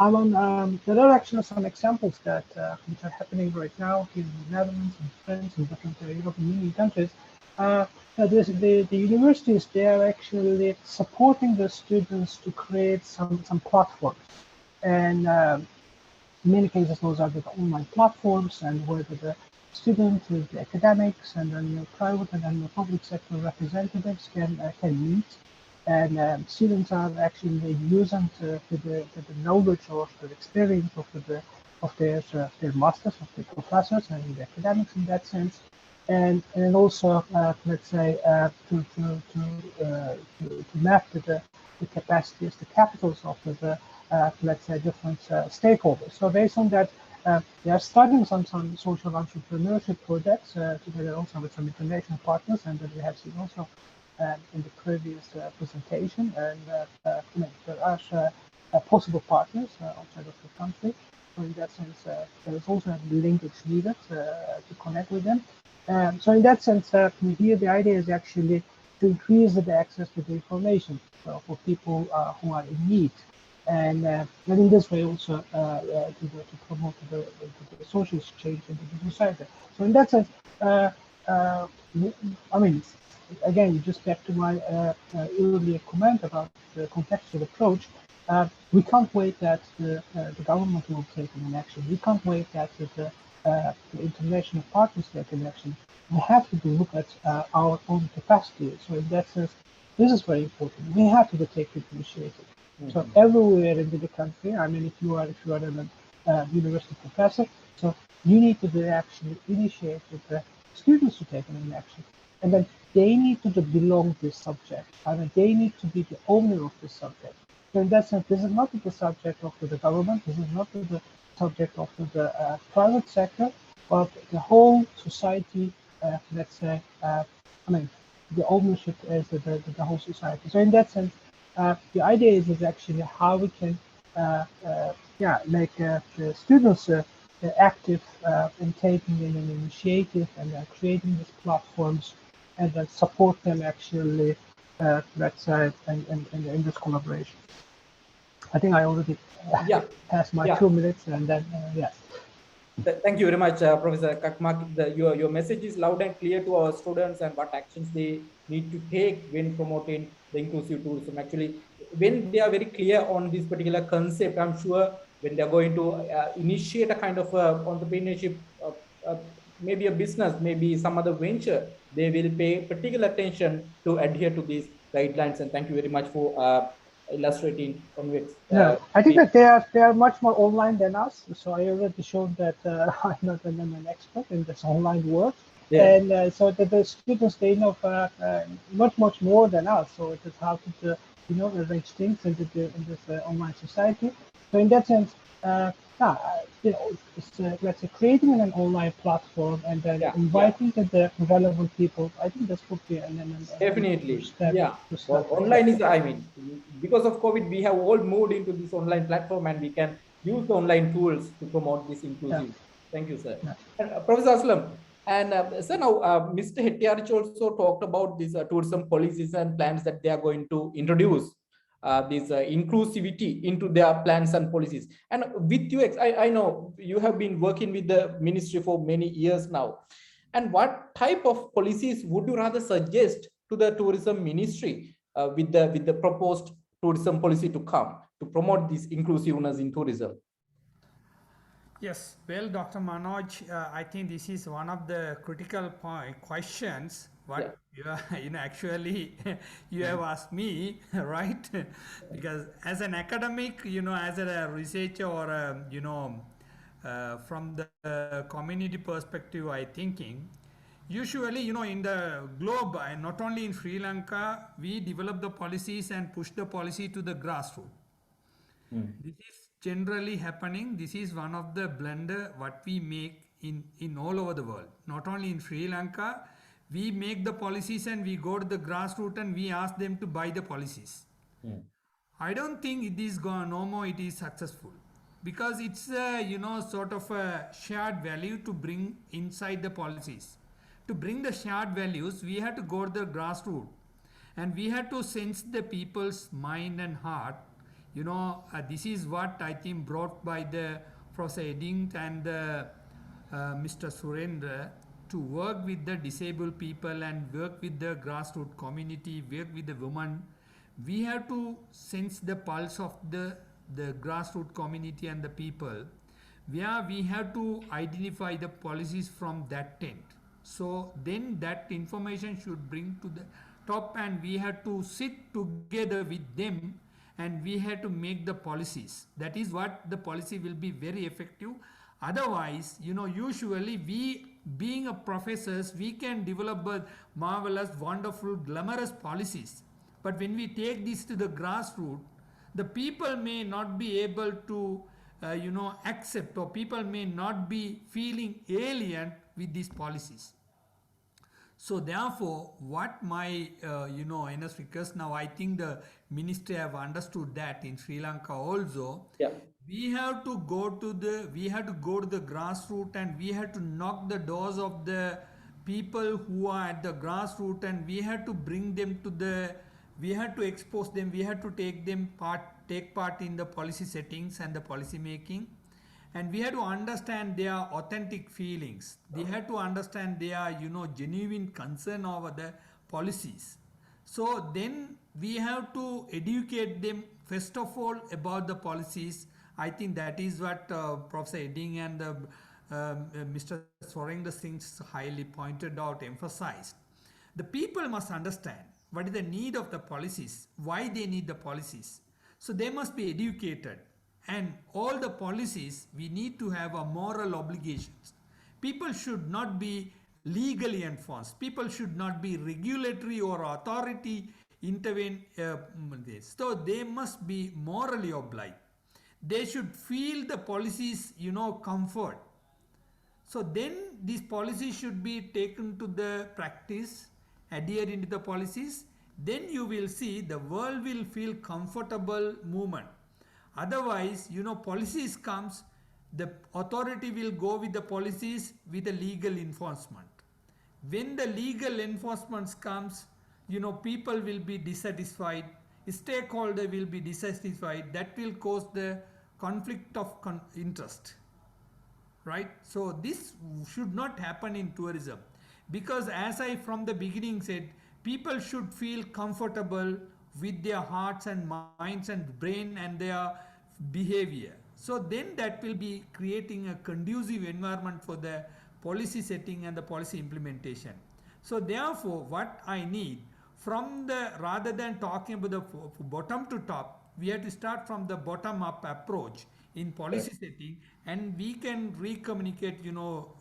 on, there are actually some examples that which are happening right now in the Netherlands and France and different European Union countries. The universities, they are actually supporting the students to create some platforms. And in many cases, those are the online platforms and where the students, the academics, and then private and then the public sector representatives can meet. And students are actually using the knowledge or the experience of their masters, of the professors and the academics in that sense, and also let's say to map the capacities, the capitals of the let's say different stakeholders. So based on that, they are starting some social entrepreneurship projects together also with some international partners, and that we have seen also in the previous presentation. And you know, there are possible partners outside of the country. So in that sense, there is also a linkage needed to connect with them. So in that sense, here the idea is actually to increase the access to the information for people who are in need. And in this way also to promote the social exchange in the society. So in that sense, I mean, again, just back to my earlier comment about the contextual approach, we can't wait that the government will take an action. We can't wait that the international partners take an action. We have to look at our own capacity. So in that sense, this is very important. We have to take the initiative. So everywhere in the country, I mean, if you are a university professor, so you need to actually initiate with the students to take an action, and then they need to belong to this subject. I mean, they need to be the owner of this subject. So in that sense, this is not the subject of the government. This is not the subject of the private sector, but the whole society. Let's say, I mean, the ownership is the whole society. So in that sense, the idea is actually how we can make the students active in taking in an initiative and creating these platforms, and then support them actually let's say in this collaboration. I think I already passed my 2 minutes, and then yes. Thank you very much, Professor Kakmak. Your message is loud and clear to our students and what actions they need to take when promoting the inclusive tourism. Actually, when they are very clear on this particular concept, I'm sure when they're going to initiate a kind of entrepreneurship, uh, maybe a business, maybe some other venture, they will pay particular attention to adhere to these guidelines. And thank you very much for illustrating convex. No, I think that they are much more online than us. So I already showed that I'm not an expert in this online world, and so that the students they know much more than us. So it is how to arrange things in this online society. So in that sense, yeah, it's, let's say creating an online platform and then Yeah, yeah. inviting the relevant people. I think this would be a good Definitely. step Yeah. to Well, start with. Yeah. online is, I mean, because of COVID, we have all moved into this online platform and we can use the online tools to promote this Yeah. inclusive. Thank you, sir. Yeah. And, Professor Aslam, and sir, now Mr. Hettiarich also talked about these tourism policies and plans that they are going to introduce this inclusivity into their plans and policies. And with you, I know you have been working with the ministry for many years now. And what type of policies would you rather suggest to the tourism ministry with the proposed tourism policy to come to promote this inclusiveness in tourism? Yes, well, Dr. Manoj, I think this is one of the critical questions. Yeah. What actually you have asked me, right? Because as an academic, as a researcher or from the community perspective, I thinking usually, in the globe, and not only in Sri Lanka, we develop the policies and push the policy to the grassroots. This is generally happening. This is one of the blunder what we make in all over the world. Not only in Sri Lanka, we make the policies and we go to the grassroots and we ask them to buy the policies. I don't think it is gone no more. It is successful because it's a, sort of a shared value to bring inside the policies. To bring the shared values, we had to go to the grassroots and we had to sense the people's mind and heart. This is what I think brought by the Professor Edding and Mr. Surendra to work with the disabled people and work with the grassroots community, work with the women. We have to sense the pulse of the grassroots community and the people, where we have to identify the policies from that tent. So then that information should bring to the top and we have to sit together with them and we have to make the policies. That is what the policy will be very effective. Otherwise, usually we being a professors, we can develop a marvelous, wonderful, glamorous policies. But when we take this to the grassroots, the people may not be able to, accept, or people may not be feeling alien with these policies. So therefore, what my NS request now, I think the ministry have understood that in Sri Lanka also. Yeah. We have to go to the grassroots and we have to knock the doors of the people who are at the grassroots and we have to bring them to we have to expose them, we have to take part in the policy settings and the policy making. And we have to understand their authentic feelings. They have to understand their genuine concern over the policies. So then we have to educate them first of all about the policies. I think that is what Professor Edding and Mr. Swarendra Singh highly pointed out, emphasized. The people must understand what is the need of the policies, why they need the policies. So they must be educated. And all the policies, we need to have a moral obligations. People should not be legally enforced. People should not be regulatory or authority intervene this. So they must be morally obliged. They should feel the policies, comfort. So then these policies should be taken to the practice, adhere into the policies. Then you will see the world will feel comfortable movement. Otherwise, policies comes, the authority will go with the policies with the legal enforcement. When the legal enforcement comes, people will be dissatisfied, stakeholder will be dissatisfied. That will cause the conflict of interest. Right? So this should not happen in tourism because as I from the beginning said, people should feel comfortable with their hearts and minds and brain and their behavior. So then that will be creating a conducive environment for the policy setting and the policy implementation. So therefore what I need from the, rather than talking about the bottom to top, we have to start from the bottom up approach in policy setting and we can re-communicate,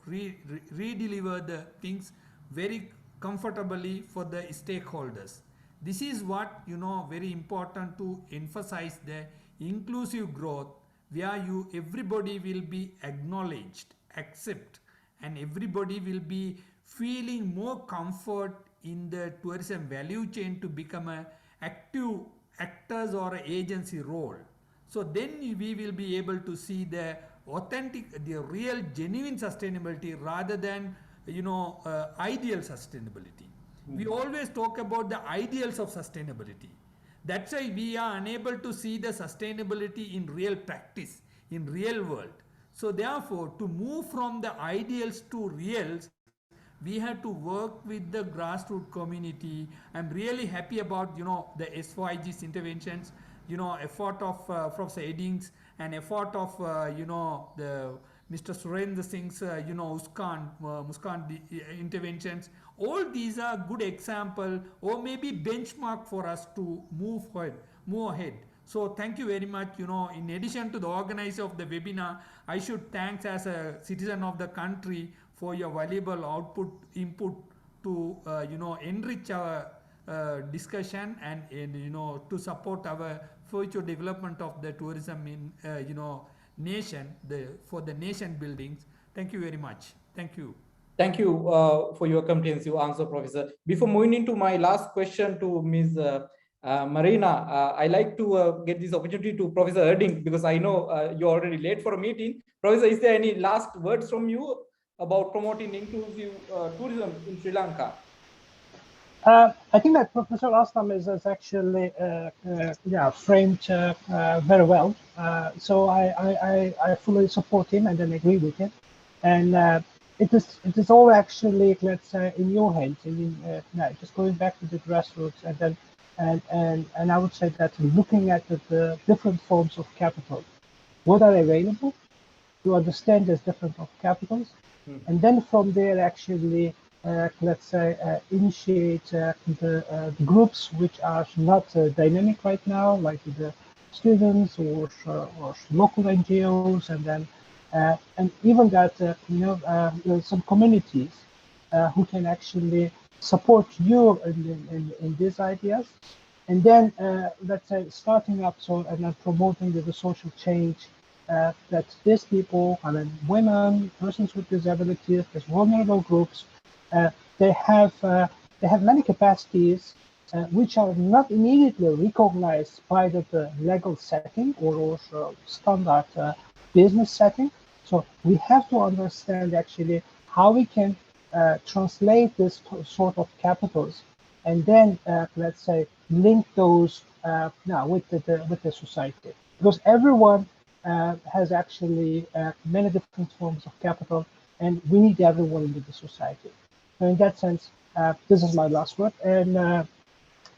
re-deliver the things very comfortably for the stakeholders. This is what, very important to emphasize the inclusive growth where everybody will be acknowledged, accept, and everybody will be feeling more comfort in the tourism value chain to become a active actors or a agency role. So then we will be able to see the authentic, the real genuine sustainability rather than ideal sustainability. We always talk about the ideals of sustainability. That's why we are unable to see the sustainability in real practice, in real world. So therefore, to move from the ideals to reals, we have to work with the grassroots community. I'm really happy about the S4IG's interventions, effort of Professor Eddings, and effort of the Mr. Surendra Singh's interventions. All these are good example or maybe benchmark for us to move ahead. So thank you very much. In addition to the organizer of the webinar, I should thanks as a citizen of the country for your valuable input to enrich our discussion and to support our future development of the tourism in nation, for the nation buildings. Thank you very much. Thank you. Thank you for your comprehensive answer, Professor. Before moving into my last question to Ms. Marina, I like to get this opportunity to Professor Erding, because I know you're already late for a meeting. Professor, is there any last words from you about promoting inclusive tourism in Sri Lanka? I think that Professor Aslam is actually framed very well. So I fully support him and then agree with him. And it is all actually, let's say, in your hands. Just going back to the grassroots, and then and I would say that looking at the different forms of capital, what are available, to understand there's different of capitals, and then from there actually let's say initiate the groups which are not dynamic right now, like the students or local NGOs, and then and even that some communities who can actually support you in these ideas, and then let's say starting up and then promoting the social change that these people, I mean, women, persons with disabilities, these vulnerable groups, they have many capacities which are not immediately recognized by the legal setting or also standard business setting. So we have to understand actually how we can translate this sort of capitals, and then let's say link those now with the society, because everyone has actually many different forms of capital, and we need everyone in the society. So in that sense, this is my last word. And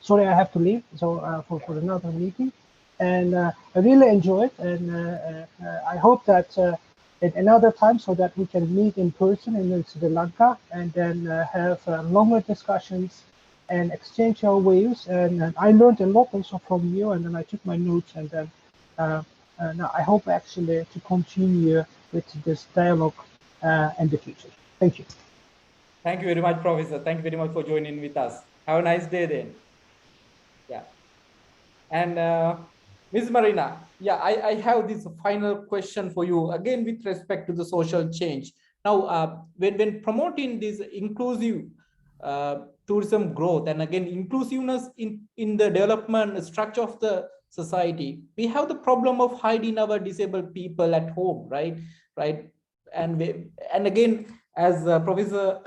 sorry, I have to leave. So for another meeting, and I really enjoyed, and I hope that at another time, so that we can meet in person in Sri Lanka, and then have longer discussions and exchange our views. And I learned a lot also from you, and then I took my notes, and then now I hope actually to continue with this dialogue in the future. Thank you. Thank you very much, Professor. Thank you very much for joining with us. Have a nice day then. Yeah. And Ms. Marina, yeah, I have this final question for you, again, with respect to the social change. Now, when promoting this inclusive tourism growth, and again, inclusiveness in the development structure of the society, we have the problem of hiding our disabled people at home, right? And again, as Professor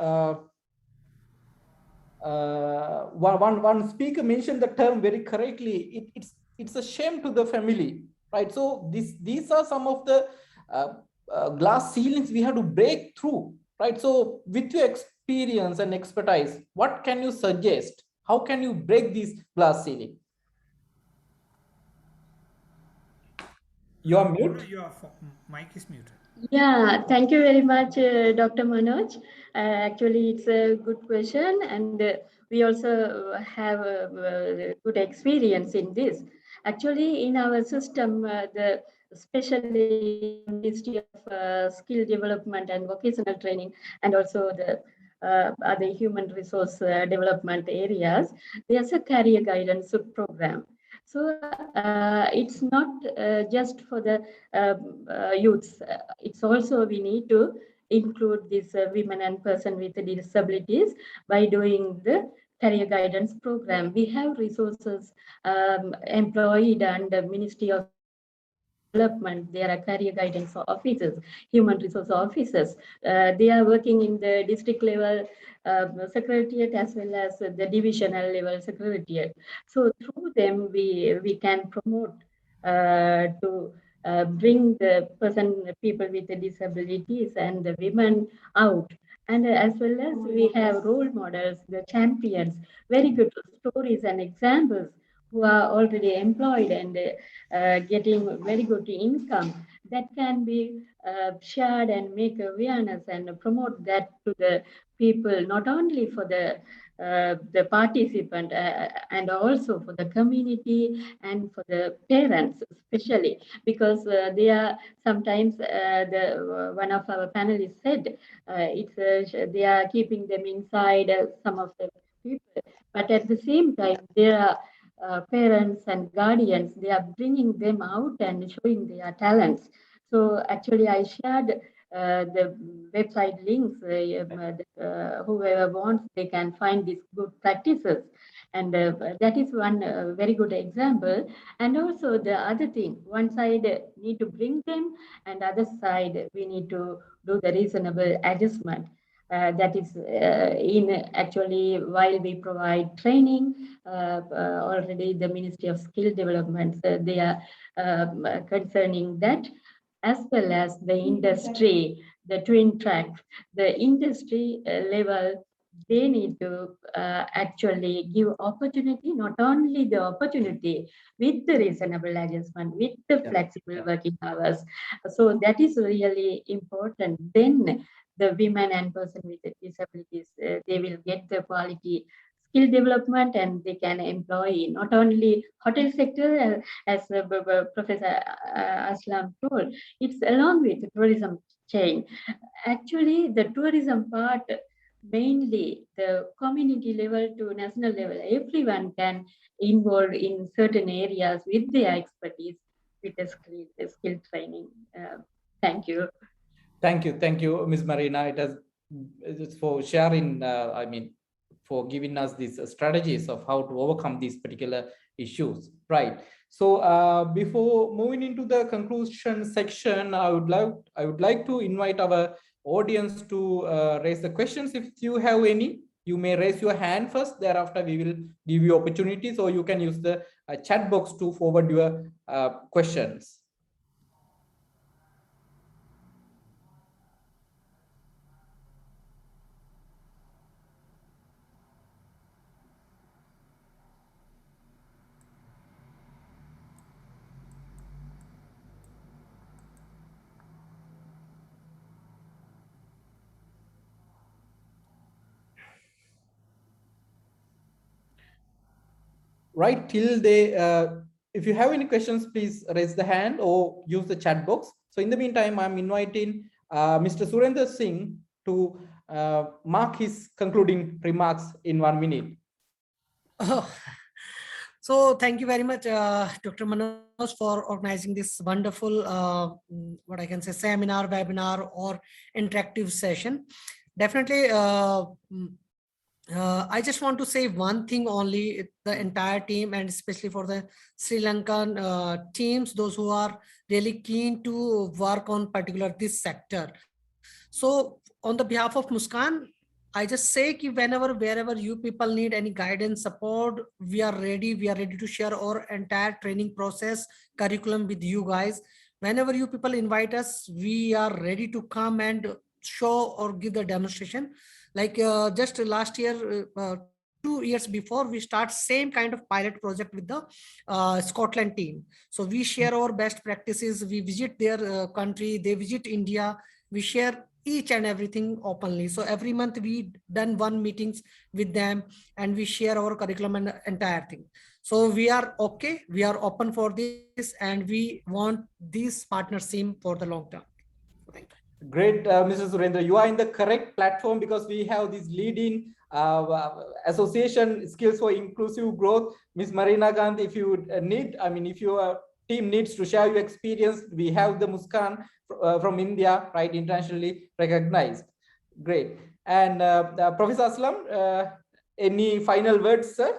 one speaker mentioned the term very correctly. It's a shame to the family, right? So these are some of the glass ceilings we have to break through, right? So with your experience and expertise, what can you suggest? How can you break this glass ceiling? You are mute. Your mic is muted. Yeah, thank you very much, Dr. Manoj. Actually, it's a good question, and we also have a good experience in this. Actually, in our system, especially Ministry of Skill Development and Vocational Training, and also the other human resource development areas, there's a career guidance program. So it's not just for the youths. It's also we need to include these women and person with disabilities by doing the career guidance program. We have resources employed under Ministry of Development. There are career guidance officers, human resource officers. They are working in the district level secretariat as well as the divisional level secretariat. So through them, we can promote to bring the people with the disabilities and the women out. And as well as we have role models, the champions, very good stories and examples who are already employed and getting very good income that can be shared and make awareness and promote that to the people, not only for the participant and also for the community and for the parents especially, because they are sometimes one of our panelists said they are keeping them inside, some of the people, but at the same time there are parents and guardians, they are bringing them out and showing their talents. So actually I shared the website links. Whoever wants, they can find these good practices. And that is one very good example. And also the other thing, one side need to bring them, and other side we need to do the reasonable adjustment. That is in actually while we provide training, already the Ministry of Skill Development, they are concerning that, as well as the industry, the twin track, the industry level, they need to actually give opportunity, not only the opportunity with the reasonable adjustment, with the flexible working hours. So that is really important. Then the women and person with disabilities, they will get the quality skill development and they can employ not only hotel sector as Professor Aslam told, it's along with the tourism chain. Actually, the tourism part, mainly the community level to national level, everyone can involve in certain areas with their expertise with the skill training. Thank you. Thank you, Ms. Marina. It's for sharing. For giving us these strategies of how to overcome these particular issues. Right. So before moving into the conclusion section, I would like to invite our audience to raise the questions. If you have any, you may raise your hand first. Thereafter, we will give you opportunities, or you can use the chat box to forward your questions. Right till they if you have any questions, please raise the hand or use the chat box. So in the meantime, I'm inviting Mr. Surendra Singh to mark his concluding remarks in 1 minute. So thank you very much, Dr. Manoj, for organizing this wonderful, what I can say, seminar, webinar, or interactive session. Definitely, I just want to say one thing only, the entire team, and especially for the Sri Lankan teams, those who are really keen to work on particular this sector. So on the behalf of Muskan, I just say कि wherever you people need any guidance, support, we are ready to share our entire training process, curriculum with you guys. Whenever you people invite us, we are ready to come and show or give the demonstration. Like just last year, 2 years before, we start same kind of pilot project with the Scotland team. So we share our best practices, we visit their country, they visit India, we share each and everything openly. So every month we done 1 meetings with them and we share our curriculum and entire thing. So we are okay, we are open for this, and we want this partnership for the long term. Great, Mr. Surendra. You are in the correct platform because we have this leading association skills for inclusive growth. Ms. Marina Gandhi, if you need, I mean, if your team needs to share your experience, we have the Muskan from India, right, internationally recognized. Great. And Professor Aslam, any final words, sir?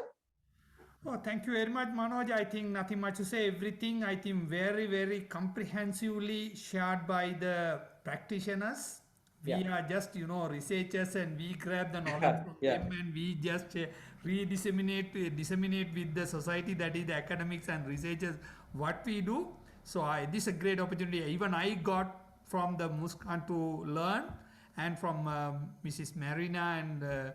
Oh, thank you very much, Manoj. I think nothing much to say. Everything I think very, very comprehensively shared by the practitioners. Yeah. We are just, researchers, and we grab the knowledge from Yeah. them, and we just disseminate with the society, that is the academics and researchers, what we do. So this is a great opportunity. Even I got from the Muskan to learn, and from Mrs. Marina and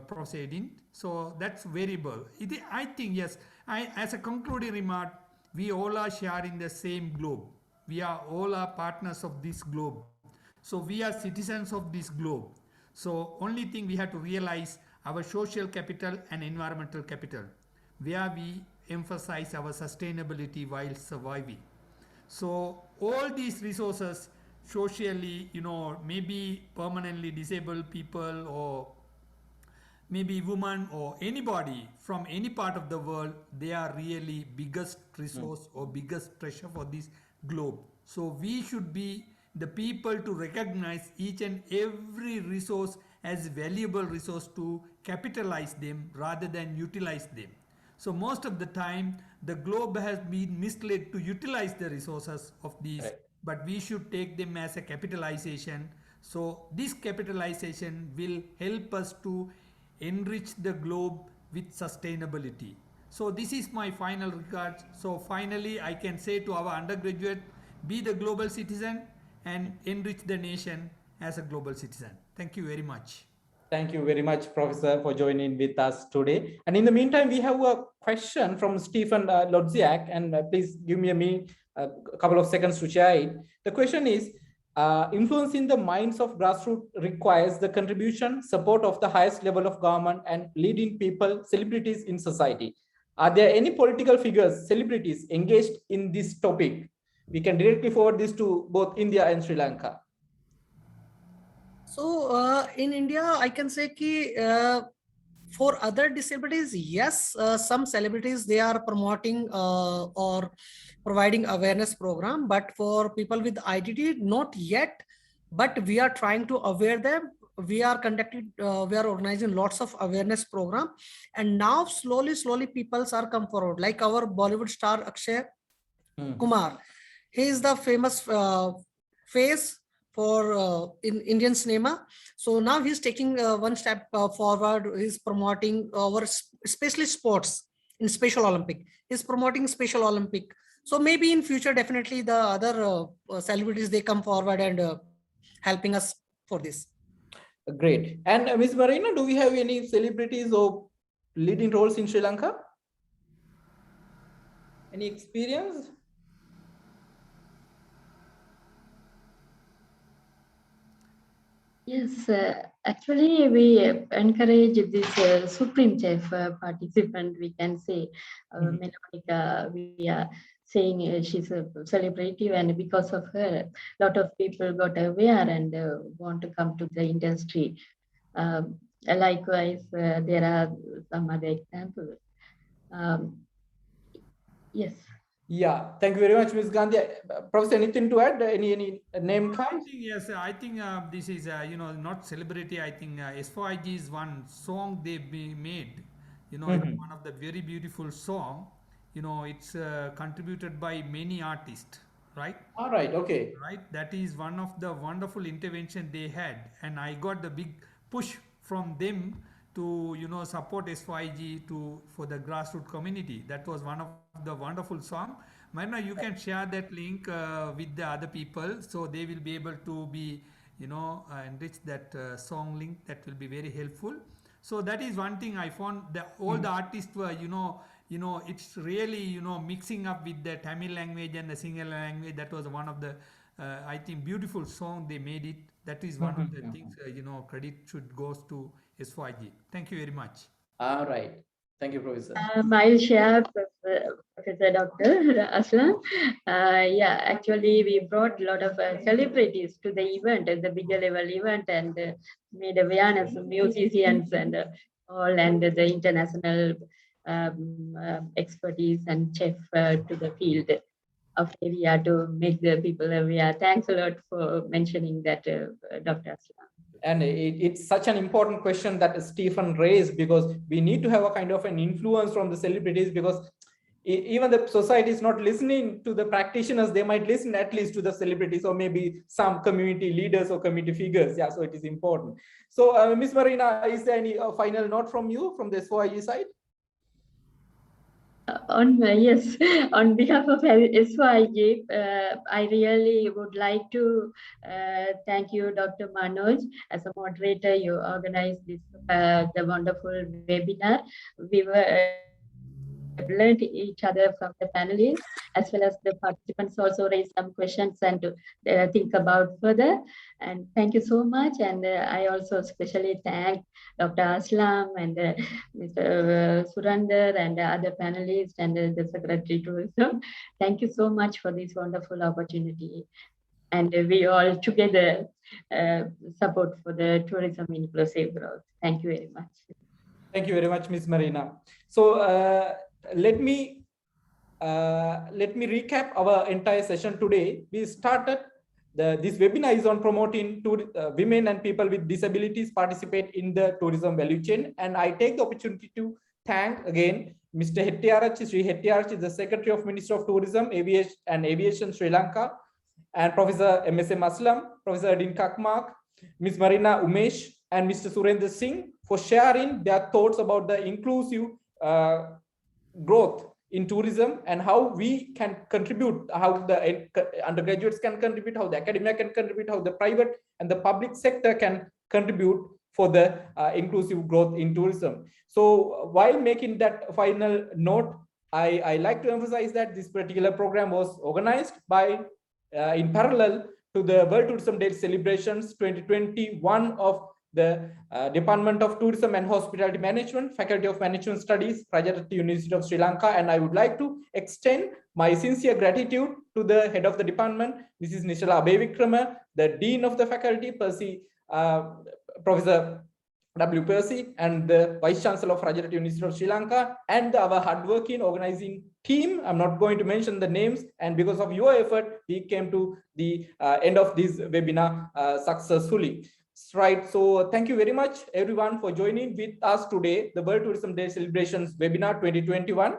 proceeding. So that's variable. I think, yes, as a concluding remark, we all are sharing the same globe. We are all are partners of this globe. So we are citizens of this globe. So only thing we have to realize our social capital and environmental capital, where we emphasize our sustainability while surviving. So all these resources, socially, maybe permanently disabled people, or maybe woman, or anybody from any part of the world, they are really biggest resource or biggest treasure for this globe. So we should be the people to recognize each and every resource as valuable resource, to capitalize them rather than utilize them. So most of the time, the globe has been misled to utilize the resources of these, Right. but we should take them as a capitalization. So this capitalization will help us to enrich the globe with sustainability. So this is my final regard. So finally, I can say to our undergraduate, be the global citizen and enrich the nation as a global citizen. Thank you very much. Thank you very much, Professor, for joining with us today. And in the meantime, we have a question from Stephen Lodziak, and please give me a couple of seconds to share it. The question is, influencing the minds of grassroots requires the contribution, support of the highest level of government and leading people, celebrities in society. Are there any political figures, celebrities engaged in this topic? We can directly forward this to both India and Sri Lanka. So in India, I can say ki, for other disabilities, yes, some celebrities, they are promoting or providing awareness program, but for people with IDD, not yet, but we are trying to aware them. We are organizing lots of awareness program, and now slowly people are come forward, like our Bollywood star Akshay Kumar. He is the famous face for in Indian cinema. So now he's taking one step forward. He's promoting our especially sports in Special Olympic. He's promoting Special Olympic. So maybe in future, definitely the other celebrities, they come forward and helping us for this. Great. And Ms. Marina, do we have any celebrities or leading roles in Sri Lanka? Any experience? Yes, actually, we encourage this Supreme Chef participant, we can say, Melonica. We are saying she's a celebrity, and because of her, a lot of people got aware and want to come to the industry. Likewise, there are some other examples. Yes. Yeah, thank you very much, Ms. Gandhi. Professor, anything to add? Any name I comes? think, yes, I think this is, not celebrity. I think S4IG is one song they made. It's one of the very beautiful song. It's contributed by many artists, right? All right, okay. Right, that is one of the wonderful intervention they had, and I got the big push from them to support S5G to for the grassroots community. That was one of the wonderful song. Marina, you can share that link with the other people, so they will be able to be enrich that song link. That will be very helpful. So that is one thing I found, that all the artists were it's really mixing up with the Tamil language and the Sinhala language. That was one of the I think beautiful song they made it. That is one of the things credit should goes to S4G. Thank you very much. All right. Thank you, Professor. I'll share, Professor Dr. Aslam. Yeah, actually, we brought a lot of celebrities to the event, the bigger level event, and made awareness of musicians and all, and the international expertise and chef to the field of area to make the people aware. Thanks a lot for mentioning that, Dr. Aslam. And it's such an important question that Stephen raised, because we need to have a kind of an influence from the celebrities, because even the society is not listening to the practitioners. They might listen at least to the celebrities, or maybe some community leaders or community figures. Yeah, so it is important. So Ms. Marina, is there any final note from you from the SYG side? Yes, on behalf of SYG, I really would like to thank you, Dr. Manoj. As a moderator, you organized this the wonderful webinar. We were learned each other from the panelists, as well as the participants also raised some questions and to think about further. And thank you so much. And I also especially thank Dr. Aslam and Mr. Surander and the other panelists and the Secretary Tourism. Thank you so much for this wonderful opportunity. And we all together support for the tourism inclusive growth. Thank you very much. Thank you very much, Ms. Marina. So let me recap our entire session today. We started this webinar is on promoting women and people with disabilities participate in the tourism value chain. And I take the opportunity to thank again Mr. Hettiarachchi, Sri Hettiarachchi, the Secretary of Ministry of Tourism and Aviation Sri Lanka, and Professor M.S.M. Aslam, Professor Adin Kakmark, Ms. Marina Umesh, and Mr. Surendra Singh for sharing their thoughts about the inclusive growth in tourism and how we can contribute, how the undergraduates can contribute, how the academia can contribute, how the private and the public sector can contribute for the inclusive growth in tourism. So while making that final note, I like to emphasize that this particular program was organized by in parallel to the World Tourism Day celebrations 2021 of the Department of Tourism and Hospitality Management, Faculty of Management Studies, Rajaratnam University of Sri Lanka. And I would like to extend my sincere gratitude to the head of the department, Mrs. Nishala Abevikrama, the Dean of the Faculty, Professor W. Percy, and the Vice Chancellor of Rajaratnam University of Sri Lanka, and our hardworking organizing team. I'm not going to mention the names, and because of your effort, we came to the end of this webinar successfully. Right, so thank you very much everyone for joining with us today, the World Tourism Day Celebrations webinar 2021.